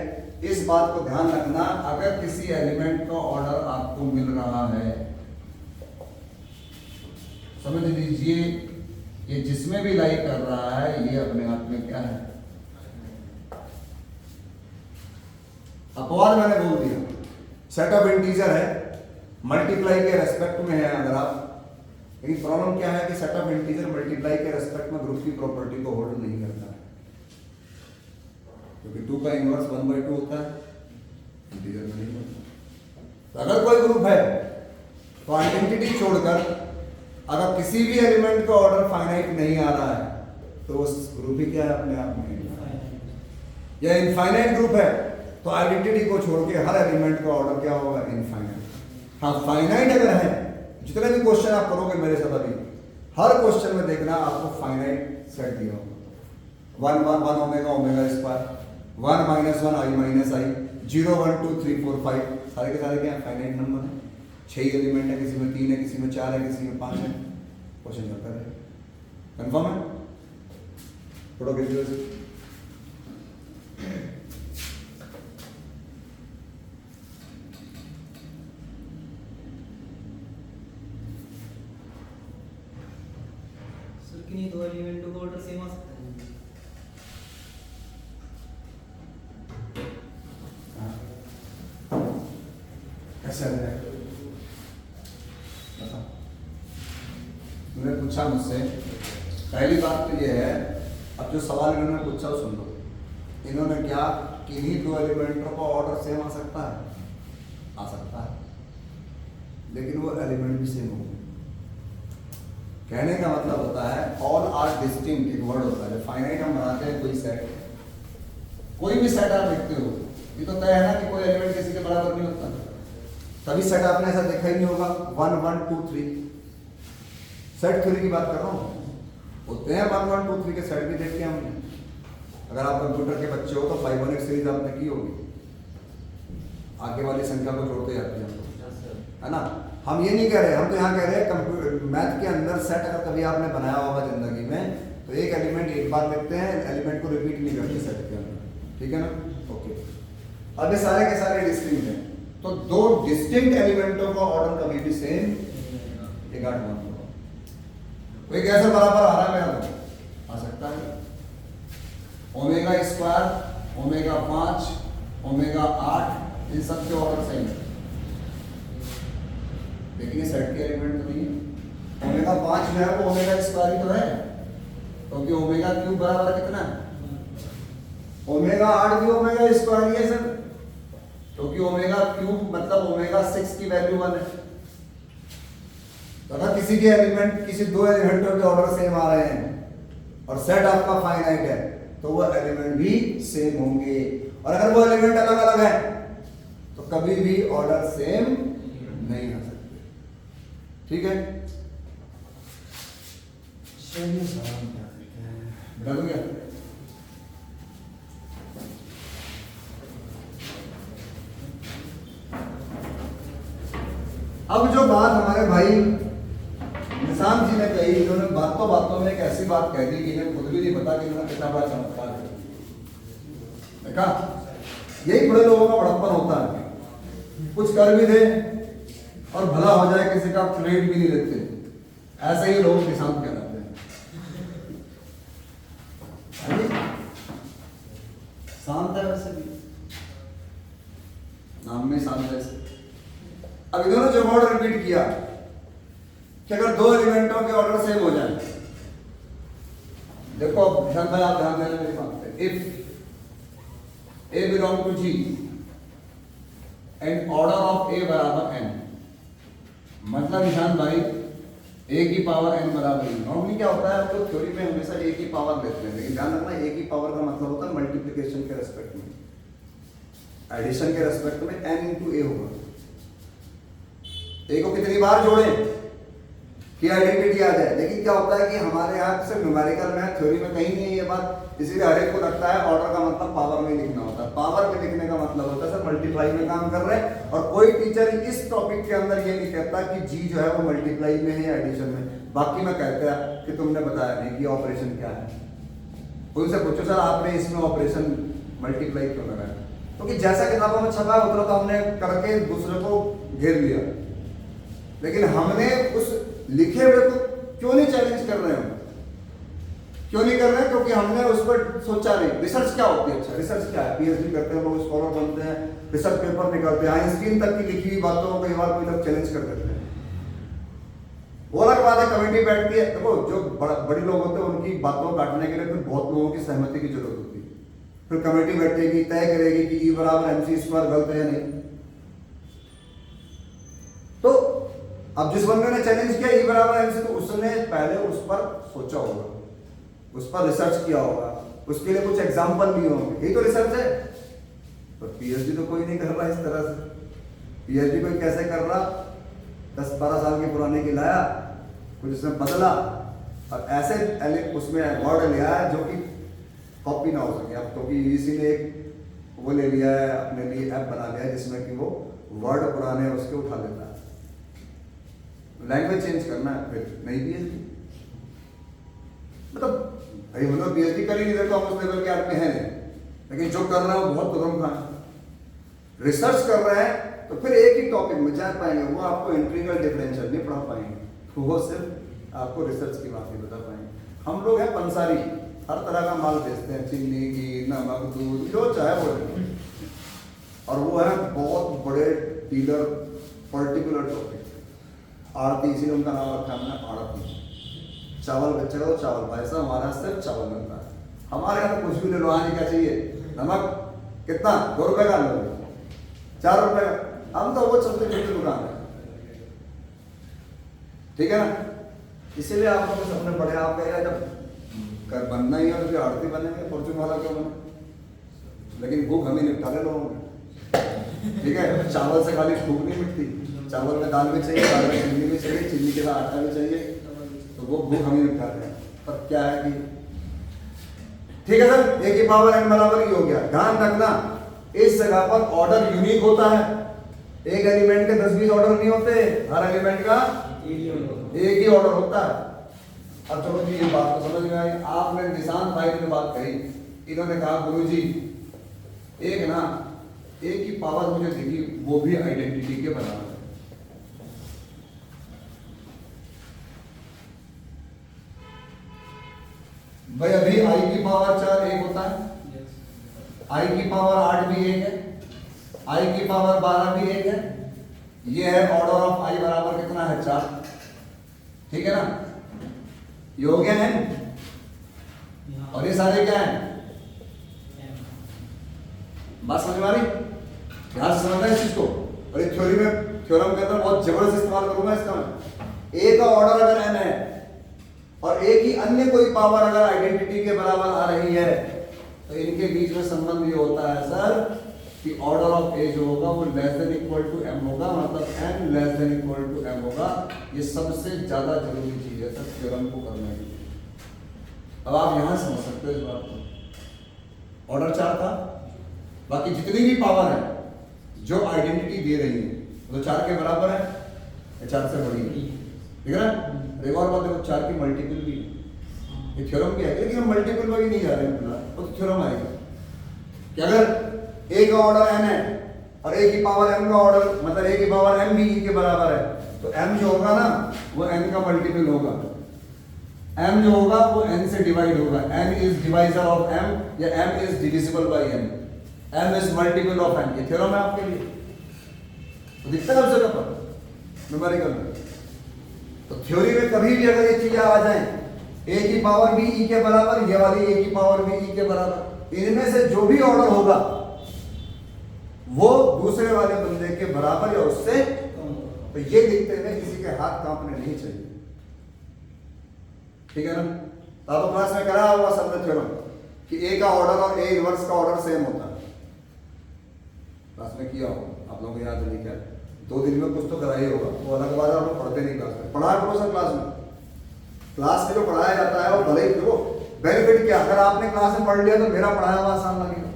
Speaker 3: इस
Speaker 1: बात को ध्यान रखना, अगर किसी एलिमेंट का ऑर्डर आपको मिल रहा है, समझ लीजिए ये जिसमें भी लाई कर रहा है ये अपने आप में क्या है,
Speaker 3: अपवाद मैंने बोल दिया। सेट ऑफ इंटीजर है, मल्टीप्लाई के रेस्पेक्ट में है अगर आप, लेकिन प्रॉब्लम क्या है कि सेट ऑफ इंटीजर मल्टीप्लाई के रेस्पेक्ट में ग्रुप की प्रॉपर्टी को होल्ड नहीं करता है, क्योंकि 2 का इनवर्स 1/2 होता है, इंटीजर में नहीं होता। तो अगर कोई ग्रुप है तो आइडेंटिटी छोड़कर अगर किसी भी एलिमेंट का ऑर्डर फाइनाइट नहीं आ रहा है तो उस ग्रुप ही क्या है अपने आप में, या इनफाइनाइट ग्रुप है तो आइडेंटिटी को छोड़ के हर एलिमेंट का ऑर्डर क्या होगा, इनफाइनाइट। हाँ, फाइनाइट अगर है, जितने भी क्वेश्चन आप करोगे मेरे साथ अभी, हर क्वेश्चन में देखना आपको फाइनाइट सेट दिया होगा, 1 1 1 omega omega square, 1 - 1 i - i, 0 1 2 3 4 5, सारे के सारे क्या फाइनाइट नंबर है। 6 एलिमेंट है, किसी में 3 है, किसी में 4 है, किसी में 5 है, क्वेश्चन चलता रहे। कंफर्म है? फोटो खींच लो।
Speaker 4: सर किन्हीं दो एलिमेंटों का ऑर्डर सेम आ सकता है?
Speaker 3: कैसे आ जाएगा? तुमने पूछा मुझसे, पहली बात तो ये है, अब जो सवाल इन्होंने पूछा सुन लो। इन्होंने क्या, किन्हीं 2 एलिमेंटों का ऑर्डर सेम आ सकता है? आ सकता है, लेकिन वो एलिमेंट भी सेम होंगे। कहने का मतलब होता है ऑल आर डिस्टिंक्ट, एक वर्ड होता है। फाइनाइट हम बनाते हैं कोई सेट, कोई भी सेट आप लिखते हो, ये तो तय है ना कि कोई एलिमेंट किसी के बराबर नहीं होता, तभी सेट आपने ऐसा देखा ही नहीं होगा 1 1 2 3। सेट थ्योरी की बात कर रहा हूँ, होते हैं 1 1 2 3 के सेट भी देखे हमने। अगर आप कंप्यूटर के बच्चे हो तो 518 सीरीज आपने की होगी, आगे वाली संख्या को जोड़ते जाते हैं, है ना। हम ये नहीं कह रहे, हम तो यहाँ कह रहे हैं कंप्यूटर मैथ के अंदर सेट अगर कभी आपने बनाया होगा जिंदगी में, तो एक एलिमेंट एक बार लिखते हैं, एलिमेंट को रिपीट नहीं करते सेट के अंदर, ठीक है ना। ओके, अब ये सारे के सारे डिस्टिंक्ट हैं, तो 2 डिस्टिंक्ट एलिमेंटों का ऑर्डर कभी भी सेम एक आठ मान होगा। कोई कैसे बराबर आ रहा है मेरा, आ सकता है ओमेगा स्क्वायर, ओमेगा 5, ओमेगा 8, इन सब के ऑर्डर सेम है, लेकिन ये सेट के एलिमेंट तो नहीं है। ओमेगा 5 जो है वो ओमेगा स्क्वायर ही तो है, क्योंकि ओमेगा क्यूब बराबर कितना है, ओमेगा 8 भी ओमेगा स्क्वायर ही है सर, क्योंकि ओमेगा क्यूब मतलब ओमेगा 6 की वैल्यू 1 है। तो अगर किसी के एलिमेंट, किसी 2 एलिमेंटों के ऑर्डर सेम आ रहे हैं और सेट आपका फाइनाइट है, तो वो एलिमेंट भी सेम होंगे। और अगर वो एलिमेंट अलग अलग है तो कभी भी ऑर्डर सेम नहीं आ सकते, ठीक है। चलिए सवाल क्या करते हैं, डर गया। अब जो बात हमारे भाई निशांत जी ने कही, इन्होंने बातों बातों में एक ऐसी बात कह दी कि इन्हें खुद भी नहीं पता कि इन्होंने कितना बड़ा चमत्कार है। देखा, यही बड़े लोगों का बड़प्पन होता है, कुछ कर भी दे और भला हो जाए, किसी का क्रेडिट भी नहीं देते। ऐसे ही लोग निशांत कहलाते हैं। शांत है वैसे भी, नाम में शांत है। अब इन्होंने जो वर्ड रिपीट किया कि अगर 2 एलिमेंटों के ऑर्डर सेम हो जाए, देखो ध्यान भाई, आप ध्यान देना मेरी बात पे। If a belong to G and order of a बराबर n, मतलब निशान भाई a की पावर n बराबर n। नॉर्मली क्या होता है, तो थ्योरी में हमेशा a की पावर लेते हैं, लेकिन ध्यान रखना a की पावर का मतलब होता है मल्टीप्लिकेशन के रेस्पेक्ट में, एडिशन के रेस्पेक्ट में n इंटू a होगा। a को कितनी बार जोड़ें कि आइडेंटिटी आ जाए, लेकिन क्या होता है कि हमारे यहाँ सिर्फ न्यूमेरिकल में, थ्योरी में कहीं नहीं है ये बात, इसीलिए हर एक को लगता है ऑर्डर का मतलब पावर में लिखना होता है। पावर में लिखने का मतलब होता है सर मल्टीप्लाई में काम कर रहे हैं, और कोई टीचर इस टॉपिक के अंदर ये नहीं कहता कि जी जो है वो मल्टीप्लाई में है या एडिशन में। बाकी में कहता है कि तुमने बताया नहीं कि ऑपरेशन क्या है। उनसे पूछो सर आपने इसमें ऑपरेशन मल्टीप्लाई क्यों लगाया, क्योंकि जैसा किताबों में छपा है उतना तो हमने करके दूसरे को घेर लिया, लेकिन हमने उस लिखे हुए को क्यों नहीं चैलेंज कर रहे हैं? क्यों नहीं कर रहे हैं? क्योंकि हमने उस पर सोचा नहीं। रिसर्च क्या होती है? अच्छा, रिसर्च क्या है? पीएचडी करते हैं लोग, स्कॉलर बनते हैं, रिसर्च पेपर निकालते हैं, आइंस्टीन तक की लिखी हुई बातों को कई बार कोई लोग चैलेंज कर देते हैं। वो अलग बात है, कमेटी बैठती है, देखो जो बड़े लोग होते हैं उनकी बातों को काटने के लिए फिर बहुत लोगों की सहमति की जरूरत होती है। फिर कमेटी बैठेगी, तय करेगी कि ई बराबर एमसी स्क्वायर गलत है या नहीं। तो अब जिस बंदे ने चैलेंज किया ई बराबर एमसी, तो उसने पहले उस पर सोचा होगा, उस पर रिसर्च किया होगा, उसके लिए कुछ एग्जाम्पल लिए होंगे, यही तो रिसर्च है। पर पीएचडी तो कोई नहीं कर रहा इस तरह से। पीएचडी कोई कैसे कर रहा? 10-12 साल की पुराने की लाया, कुछ उसमें बदला और ऐसे उसमें वर्ड लिया है जो कि कॉपी ना हो सके। अब तो कि इसी ने एक वो ले लिया है, अपने लिए ऐप बना लिया है जिसमें कि वो वर्ड पुराने उसके उठा लेता है। लैंग्वेज चेंज करना है, फिर नहीं पीएचडी मतलब पीएचडी कर ही नहीं देता, हम उस लेवल के आदमी हैं नहीं, लेकिन जो कर रहे हैं वो बहुत तुरंत है। रिसर्च कर रहे हैं तो फिर एक ही टॉपिक में जा पाएंगे, वो आपको इंटीग्रल डिफरेंशियल नहीं पढ़ा पाएंगे, तो वो सिर्फ आपको रिसर्च की बात ही बता पाएंगे। हम लोग हैं पंसारी, हर तरह का माल बेचते हैं, चीनी घी नमक दूध जो चाहे वो, और वो है बहुत बड़े डीलर पर्टिकुलर टॉपिक। आरती, इसीलिए उनका नाम रखा हमने आरती। चावल बेचेगा तो चावल, भाई साहब हमारे यहाँ सिर्फ चावल मिलता है। हमारे यहाँ तो कुछ भी ले लो, आज क्या चाहिए? नमक कितना? 2 रुपए का लो, 4 रुपए का। हम तो वो चलते फिरते दुकान है, ठीक है ना? इसीलिए आप लोग अपने बड़े आप कहेगा जब कर बनना ही है तो फिर आरती बनेंगे, फॉर्चून वाला क्यों बने? लेकिन भूख हमें निपटा ले लोगों में, ठीक है? चावल से खाली भूख नहीं मिटती, चावल में दाल भी चाहिए, दाल में चीनी भी चाहिए, चीनी के साथ आटा भी चाहिए, तो वो भूख हमें निपटाते हैं। पर क्या है कि ठीक है सर, ए की पावर n बराबर ही हो गया। ध्यान रखना इस जगह पर ऑर्डर यूनिक होता है, एक एलिमेंट के 10-20 ऑर्डर नहीं होते, हर एलिमेंट का एक ही ऑर्डर होता है। अब चलो जी ये बात तो समझ में आई। आपने निशांत भाई ने बात कही, इन्होंने कहा गुरुजी एक ना एक की पावर मुझे देखी, वो भी आइडेंटिटी के बराबर है। भाई अभी आई की पावर 4 एक होता है, आई की पावर 8 भी एक है, आई की पावर 12 भी एक है। ये है ऑर्डर ऑफ आई बराबर कितना है? 4, ठीक है ना? ये हो गया है, और ये सारे क्या है? बात समझ में आ रही? ध्यान से समझना इस चीज को। और ये थ्योरी में, थ्योरम के अंदर बहुत जबरदस्त इस्तेमाल करूंगा इसका मैं। ए का ऑर्डर अगर n है और ए की अन्य कोई पावर अगर आइडेंटिटी के बराबर आ रही है, तो इनके बीच में संबंध ये होता है सर कि ऑर्डर ऑफ ए जो होगा वो less than equal to m होगा, मतलब n less than equal to m होगा। ये सबसे ज्यादा जरूरी चीज है सर थ्योरम को करने के लिए। अब आप यहां समझ सकते हो इस बात को। ऑर्डर 4 था, बाकी जितनी भी पावर है जो आइडेंटिटी दे रही है वो तो 4 के बराबर है या 4 से बड़ी है, ठीक है ना? एक और बात देखो, 4 की मल्टीपल भी है, ये थ्योरम भी है, लेकिन हम मल्टीपल में भी नहीं जा रहे हैं, वो तो थ्योरम आएगा कि अगर ए का ऑर्डर n है और ए की पावर m का ऑर्डर, मतलब ए की पावर m भी e के बराबर है, तो m जो होगा ना वो n का मल्टीपल होगा। m जो होगा वो n से डिवाइड होगा, m is divisor of m या m is divisible by m, m is multiple of n। ये थ्योरम है आपके लिए, तो दिखता है हर जगह पर न्यूमेरिकल में। तो थ्योरी में कभी भी अगर ये चीजें आ जाए, a की पावर भी e के बराबर, ये वाली a की पावर भी e के बराबर, इनमें से जो भी ऑर्डर होगा वो दूसरे वाले बंदे के बराबर या उससे, तो ये दिखते हुए किसी के हाथ कांपने नहीं चाहिए, ठीक है ना? तो आपको क्लास में कराया होगा सबने थ्योरम कि ए का ऑर्डर और ए इनवर्स का ऑर्डर सेम होता है, क्लास में किया होगा, आप लोगों को याद नहीं क्या? 2 दिन में कुछ तो कराया होगा, वो अलग बात है, आप लोग पढ़ते नहीं क्लास में। पढ़ा करो सर क्लास में, क्लास में जो पढ़ाया जाता है वो भले ही देखो बेनिफिट क्या, अगर आपने क्लास में पढ़ लिया तो मेरा पढ़ाया हुआ आसान लगेगा,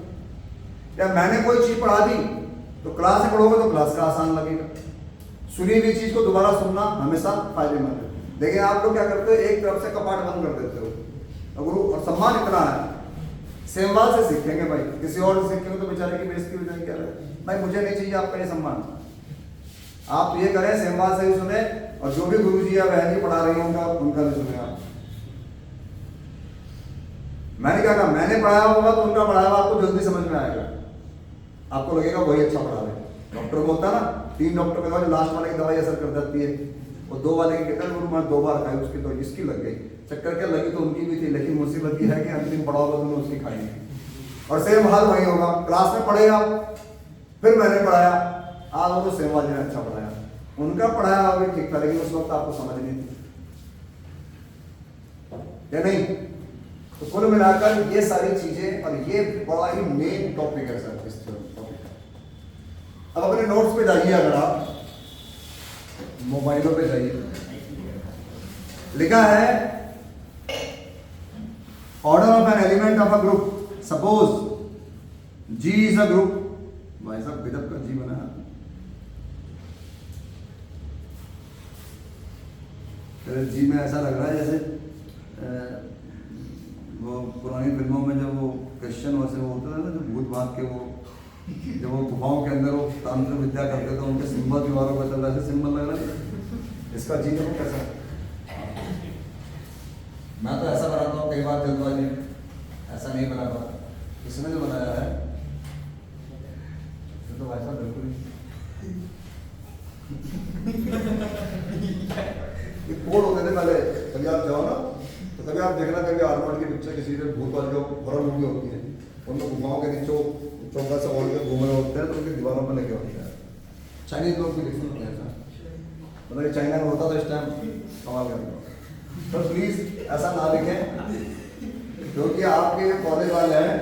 Speaker 3: या मैंने कोई चीज पढ़ा दी तो क्लास में पढ़ोगे तो क्लास का आसान लगेगा। सुनी हुई चीज को दोबारा सुनना हमेशा फायदेमंद है, लेकिन आप लोग क्या करते हो, एक तरफ से कपाट बंद कर देते हो। गुरु और सम्मान इतना है, सेमवाल से सीखेंगे भाई, किसी और से सीखेंगे तो बेचारे की बेइज्जती हो जाएगी। क्या भाई, मुझे नहीं चाहिए आपका ये सम्मान। आप ये करें, सेमवाल से भी सुने, और जो भी गुरुजी या बहन जी पढ़ा रही होंगे उनका भी सुने आप। मैंने क्या कहा, मैंने पढ़ाया होगा तो उनका पढ़ाया हुआ आपको जल्दी समझ में आएगा, आपको लगेगा वही अच्छा पढ़ा रहे। डॉक्टर को होता ना, 3 डॉक्टर के बाद लास्ट वाले की दवाई असर कर जाती है, वो 2 वाले की कहता है मैं 2 बार खाई, उसकी तो इसकी लग गई। चक्कर क्या लगी तो उनकी भी थी, लेकिन मुसीबत ये है कि अंतिम पड़ाव पर तुमने उसकी खाई। और सेम हाल वही होगा, क्लास में पढ़ेगा, फिर मैंने पढ़ाया, आज वो तो सेम वाले ने अच्छा पढ़ाया, उनका पढ़ाया भी ठीक था, लेकिन उस वक्त आपको समझ नहीं थी या नहीं। तो कुल मिलाकर ये सारी चीजें, और ये बड़ा ही मेन टॉपिक है सर इस टॉपिक का। अब अपने नोट्स पे जाइए, अगर आप मोबाइलों पे जाइए, लिखा है order of an element of a group, suppose G is a group. भाई साहब गजब का जी बना, जी में ऐसा लग रहा है जैसे वो पुरानी फिल्मों में जब वो क्रिश्चियन वैसे वो होता है ना, जो भूत भाग के वो जब वो गुफाओं के अंदर वो तंत्र विद्या करते थे, उनके सिंबल दीवारों पर चल रहा है, सिंबल लग रहा है। इसका जी देखो कैसा, मैं तो ऐसा बनाता हूँ कई बार जल्दबाजी में, ऐसा नहीं बना पाता। इसने जो बनाया है तो भाई साहब बिल्कुल ये कोड होते थे पहले। कभी आप जाओ ना तो कभी आप देखना, कभी आर्नोल्ड की पिक्चर किसी से भूत वाली जो हॉरर मूवी होती है, उनको गुफाओं के नीचे चौका से ओढ़ के घूम रहे होते हैं, तो उनकी दीवारों पर लगे होते हैं। चाइनीज लोग भी लिखते हैं ऐसा, मतलब ये चाइना में होता था इस टाइम, कमाल कर। तो प्लीज ऐसा ना लिखें, क्योंकि आपके कॉलेज वाले हैं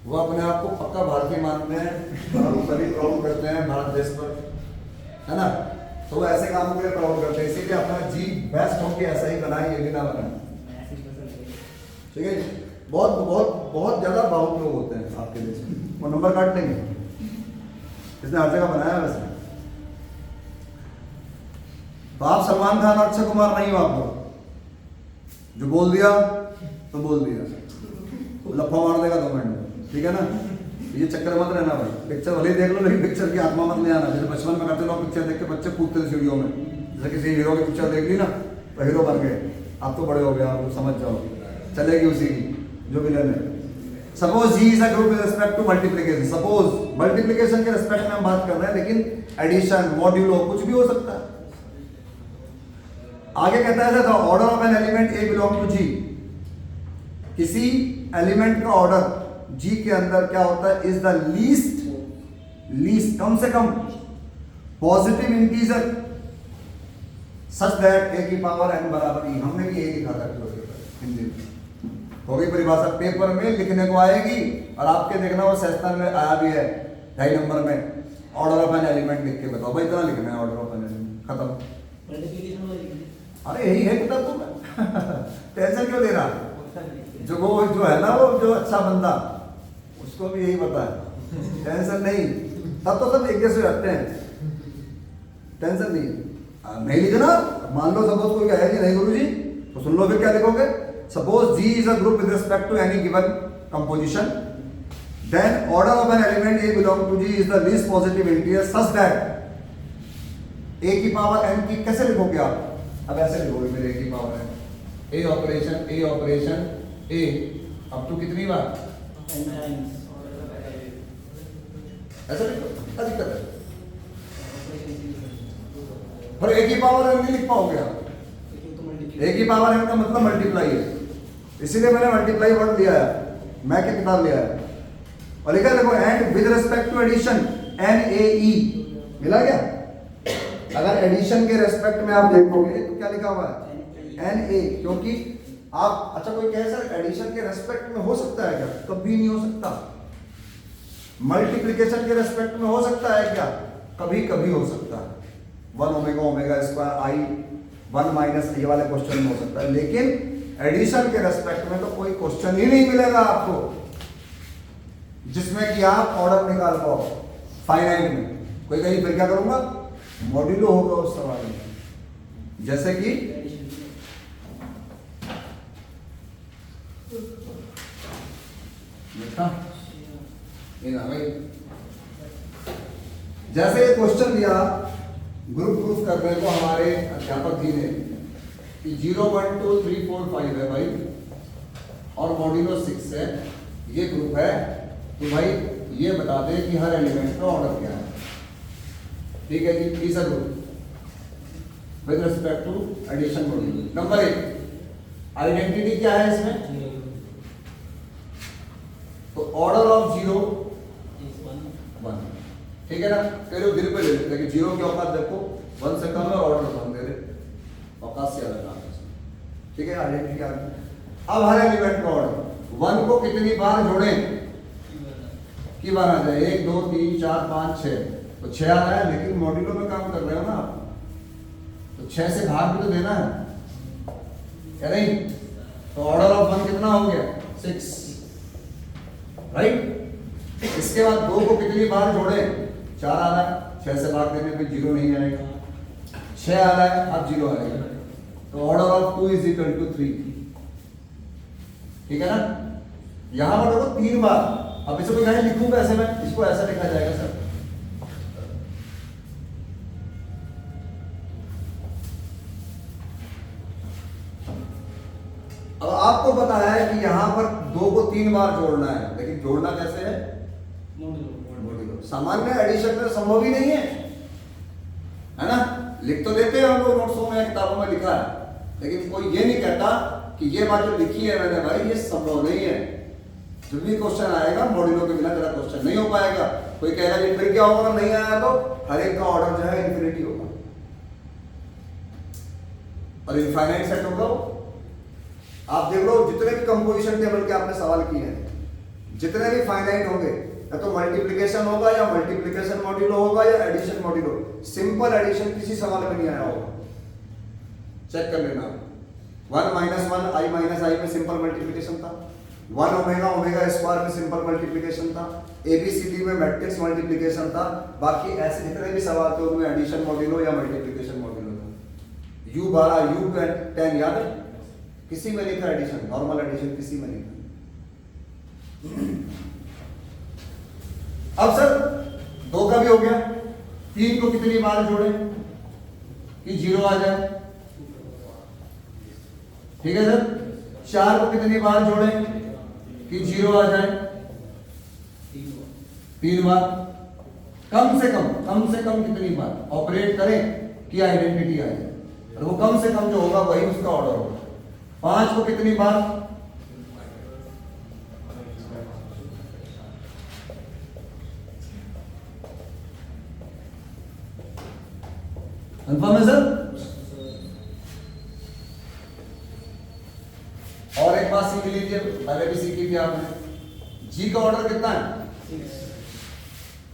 Speaker 3: वो अपने आप को पक्का भारतीय मानते हैं और वो सभी प्राउड करते हैं भारत देश पर, है ना। तो वो ऐसे कामों के लिए प्राउड करते हैं, इसीलिए अपना जी बेस्ट हो के ऐसा ही बनाए, ये भी ना बनाए, ठीक है। बहुत बहुत बहुत ज्यादा बहुत लोग होते हैं आपके देश में, वो नंबर काट लेंगे, इसने हर जगह बनाया वैसे। तो आप सलमान खान और अक्षय कुमार नहीं हो, आपको जो बोल दिया तो बोल दिया, लफा मार देगा 2 मिनट में, ठीक है ना। ये चक्कर मत रहना भाई, पिक्चर भले ही देख लो, लेकिन पिक्चर की आत्मा मत ले आना। जैसे बचपन में करते लोग, पिक्चर देख के बच्चे कूदते थे सीढ़ियों में, जैसे किसी हीरो की पिक्चर देख ली ना तो हीरो बन गए, आप तो बड़े हो गए, आप समझ जाओ, चलेगी उसी की जो विलन है। Suppose G is a group with respect to multiplication, suppose multiplication के रिस्पेक्ट में हम बात कर रहे हैं, लेकिन एडिशन मॉड्यूलो कुछ भी हो सकता है। आगे कहता है the order of an element a belong to G, किसी एलिमेंट का ऑर्डर जी के अंदर क्या होता है, इज द लीस्ट कम से कम positive integer such that a की पावर n बराबर e। हमने भी यही लिखा था हिंदी में, हो गई परिभाषा, पेपर में लिखने को आएगी, और आपके देखना वो सेशन में आया भी है 2.5 नंबर में, ऑर्डर ऑफ एन एलिमेंट लिख के बताओ भाई, इतना लिखना है ऑर्डर ऑफ एन एलिमेंट, खत्म। अरे यही है किताब, तुम टेंशन क्यों ले रहा है। जो है ना वो जो अच्छा बंदा, उसको भी यही पता है, टेंशन नहीं, तब तो सब एक जैसे रहते हैं, टेंशन नहीं लिखना। मान लो सपोज कोई कहे कि नहीं गुरुजी, तो सुन लो फिर क्या लिखोगे। Suppose G is a group with respect to any given composition, then order of an element a belong to G is the least positive integer such that a की पावर n की कैसे लिखोगे आप, अब ऐसे लिखोगे मेरे ए की पावर n, ए ऑपरेशन ए अब तो कितनी बार ऐसा लिखो, क्या दिक्कत है। और ए की पावर n नहीं लिख पाओगे आप, ए की पावर n का मतलब मल्टीप्लाई है, इसीलिए मैंने मल्टीप्लाई वर्ड लिया है, मैं की किताब लिया है, और लिखा देखो and with respect to addition NAE, मिला क्या। अगर एडिशन के रेस्पेक्ट में आप देखोगे तो क्या लिखा हुआ है NA, क्योंकि आप अच्छा कोई कहे सर एडिशन के रेस्पेक्ट में हो सकता है क्या, कभी नहीं हो सकता। मल्टीप्लिकेशन के रेस्पेक्ट में हो सकता है क्या, कभी कभी हो सकता है, 1 ओमेगा स्क्वायर I 1 माइनस ये वाले क्वेश्चन में हो सकता है, लेकिन एडिशन के रेस्पेक्ट में तो कोई क्वेश्चन ही नहीं मिलेगा आपको जिसमें कि आप ऑर्डर निकाल पाओ फाइनाइट में। कोई कहीं फिर क्या करूंगा, मॉड्यूलो होगा उस सवाल में, जैसे कि
Speaker 1: लिखा ये ना भाई। जैसे ये क्वेश्चन दिया ग्रुप प्रूफ करने को हमारे अध्यापक जी ने कि 0 1 2 3 4 5 है भाई और मॉड्यूलो 6 है, ये ग्रुप है, तो भाई ये बता दे कि हर एलिमेंट का ऑर्डर क्या है। ठीक है जी, please a group with respect to addition module. Number 1 identity क्या है इसमें, तो ऑर्डर ऑफ 0 1। ठीक है ना, कई लोग दिल पे ले लेते हैं कि 0 की औकात देखो 1 से कम है, ऑर्डर 1 दे दे, औकात से ज्यादा काम है। ठीक है, आइडेंटिटी आ गई। अब हर एलिमेंट का ऑर्डर 1 को कितनी बार जोड़ें की बार आ जाए, 1 2 3 4 5 6, तो 6 आ रहा है, लेकिन मॉड्यूलो में काम कर रहे हो ना आप, तो 6 से भाग भी तो देना है क्या नहीं, तो ऑर्डर ऑफ 1 कितना हो गया 6, राइट। इसके बाद 2 को कितनी बार जोड़े, 4 आ रहा है, 6 से भाग देने पे 0 नहीं आएगा, 6 आ रहा है अब 0 आएगा, तो order of 2 is equal to 3। ठीक है ना, यहां पर देखो 3 बार, अब इसे कोई कहे लिखूं कैसे, मैं इसको ऐसा लिखा जाएगा सर, अब आपको पता है कि यहां पर 2 को 3 बार जोड़ना है, लेकिन जोड़ना कैसे है, मॉड्यूलो। सामान्य एडिशन में संभव ही नहीं है ना, लिख तो देते हैं हम लोग नोट्सों में, किताबों में लिखा है, लेकिन कोई ये नहीं कहता कि ये बात जो लिखी है मैंने भाई ये संभव नहीं है। जब भी क्वेश्चन आएगा मॉड्यूलो के बिना तेरा क्वेश्चन नहीं हो पाएगा। कोई कहेगा कि फिर क्या होगा, नहीं आया तो हर एक का ऑर्डर जो है इन्फिनिटी होगा और इनफाइनाइट सेट होगा वो। आप देख लो जितने भी कंपोजिशन टेबल के आपने सवाल किए हैं, जितने भी फाइनाइट होंगे, या तो मल्टीप्लिकेशन होगा या मल्टीप्लिकेशन मॉड्यूलो होगा या एडिशन मॉड्यूलो, सिंपल एडिशन किसी सवाल में नहीं आया होगा, चेक कर लेना। 1 - 1 i - i में सिंपल मल्टीप्लिकेशन था, 1 ओमेगा ओमेगा स्क्वायर में सिंपल मल्टीप्लिकेशन था, ABCD में मैट्रिक्स मल्टीप्लिकेशन था, बाकी ऐसे जितने भी सवाल थे उनमें एडिशन मॉड्यूलो या मल्टीप्लिकेशन मॉड्यूलो था। U12 U10 याद है, किसी में नहीं था एडिशन, नॉर्मल एडिशन किसी में नहीं था। अब सर 2 का भी हो गया, 3 को कितनी बार जोड़े कि 0 आ जाए, ठीक है सर। 4 को कितनी बार जोड़े कि 0 आ जाए, 3 बार। कम से कम कितनी बार ऑपरेट करें कि आइडेंटिटी आ जाए, और वो कम से कम जो होगा वही उसका ऑर्डर होगा। 5 को कितनी बार, कंफर्म है सर। और एक बात सीख लीजिए, पहले भी सीखी थी आपने, जी का ऑर्डर कितना है,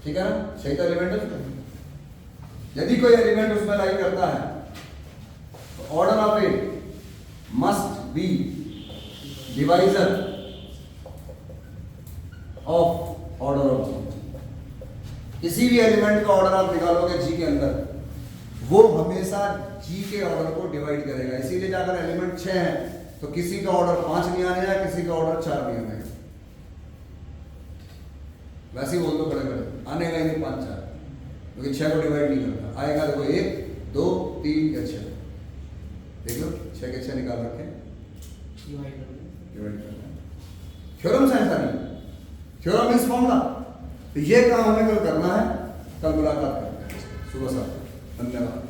Speaker 1: ठीक है ना, 6 का एलिमेंट है। यदि कोई एलिमेंट उसमें लाई करता है तो order of a must be divisor of order of G. किसी भी एलिमेंट का ऑर्डर आप निकालोगे जी के अंदर, वो हमेशा जी के ऑर्डर को डिवाइड करेगा। इसीलिए अगर एलिमेंट 6 है तो किसी का ऑर्डर 5 नहीं आने, किसी का ऑर्डर 4 नहीं आने, वैसे ही बोल दो बड़े बड़े आने का ही नहीं 5 4, क्योंकि 6 को डिवाइड नहीं करता। आएगा देखो 1 2 3 या 6, देख लो 6 के 6 निकाल रखे, डिवाइड करना। थ्योरम से ऐसा नहीं, थ्योरम मींस फॉर्मूला। तो ये काम हमें कल करना है, कल मुलाकात करते हैं सुबह 7। धन्यवाद।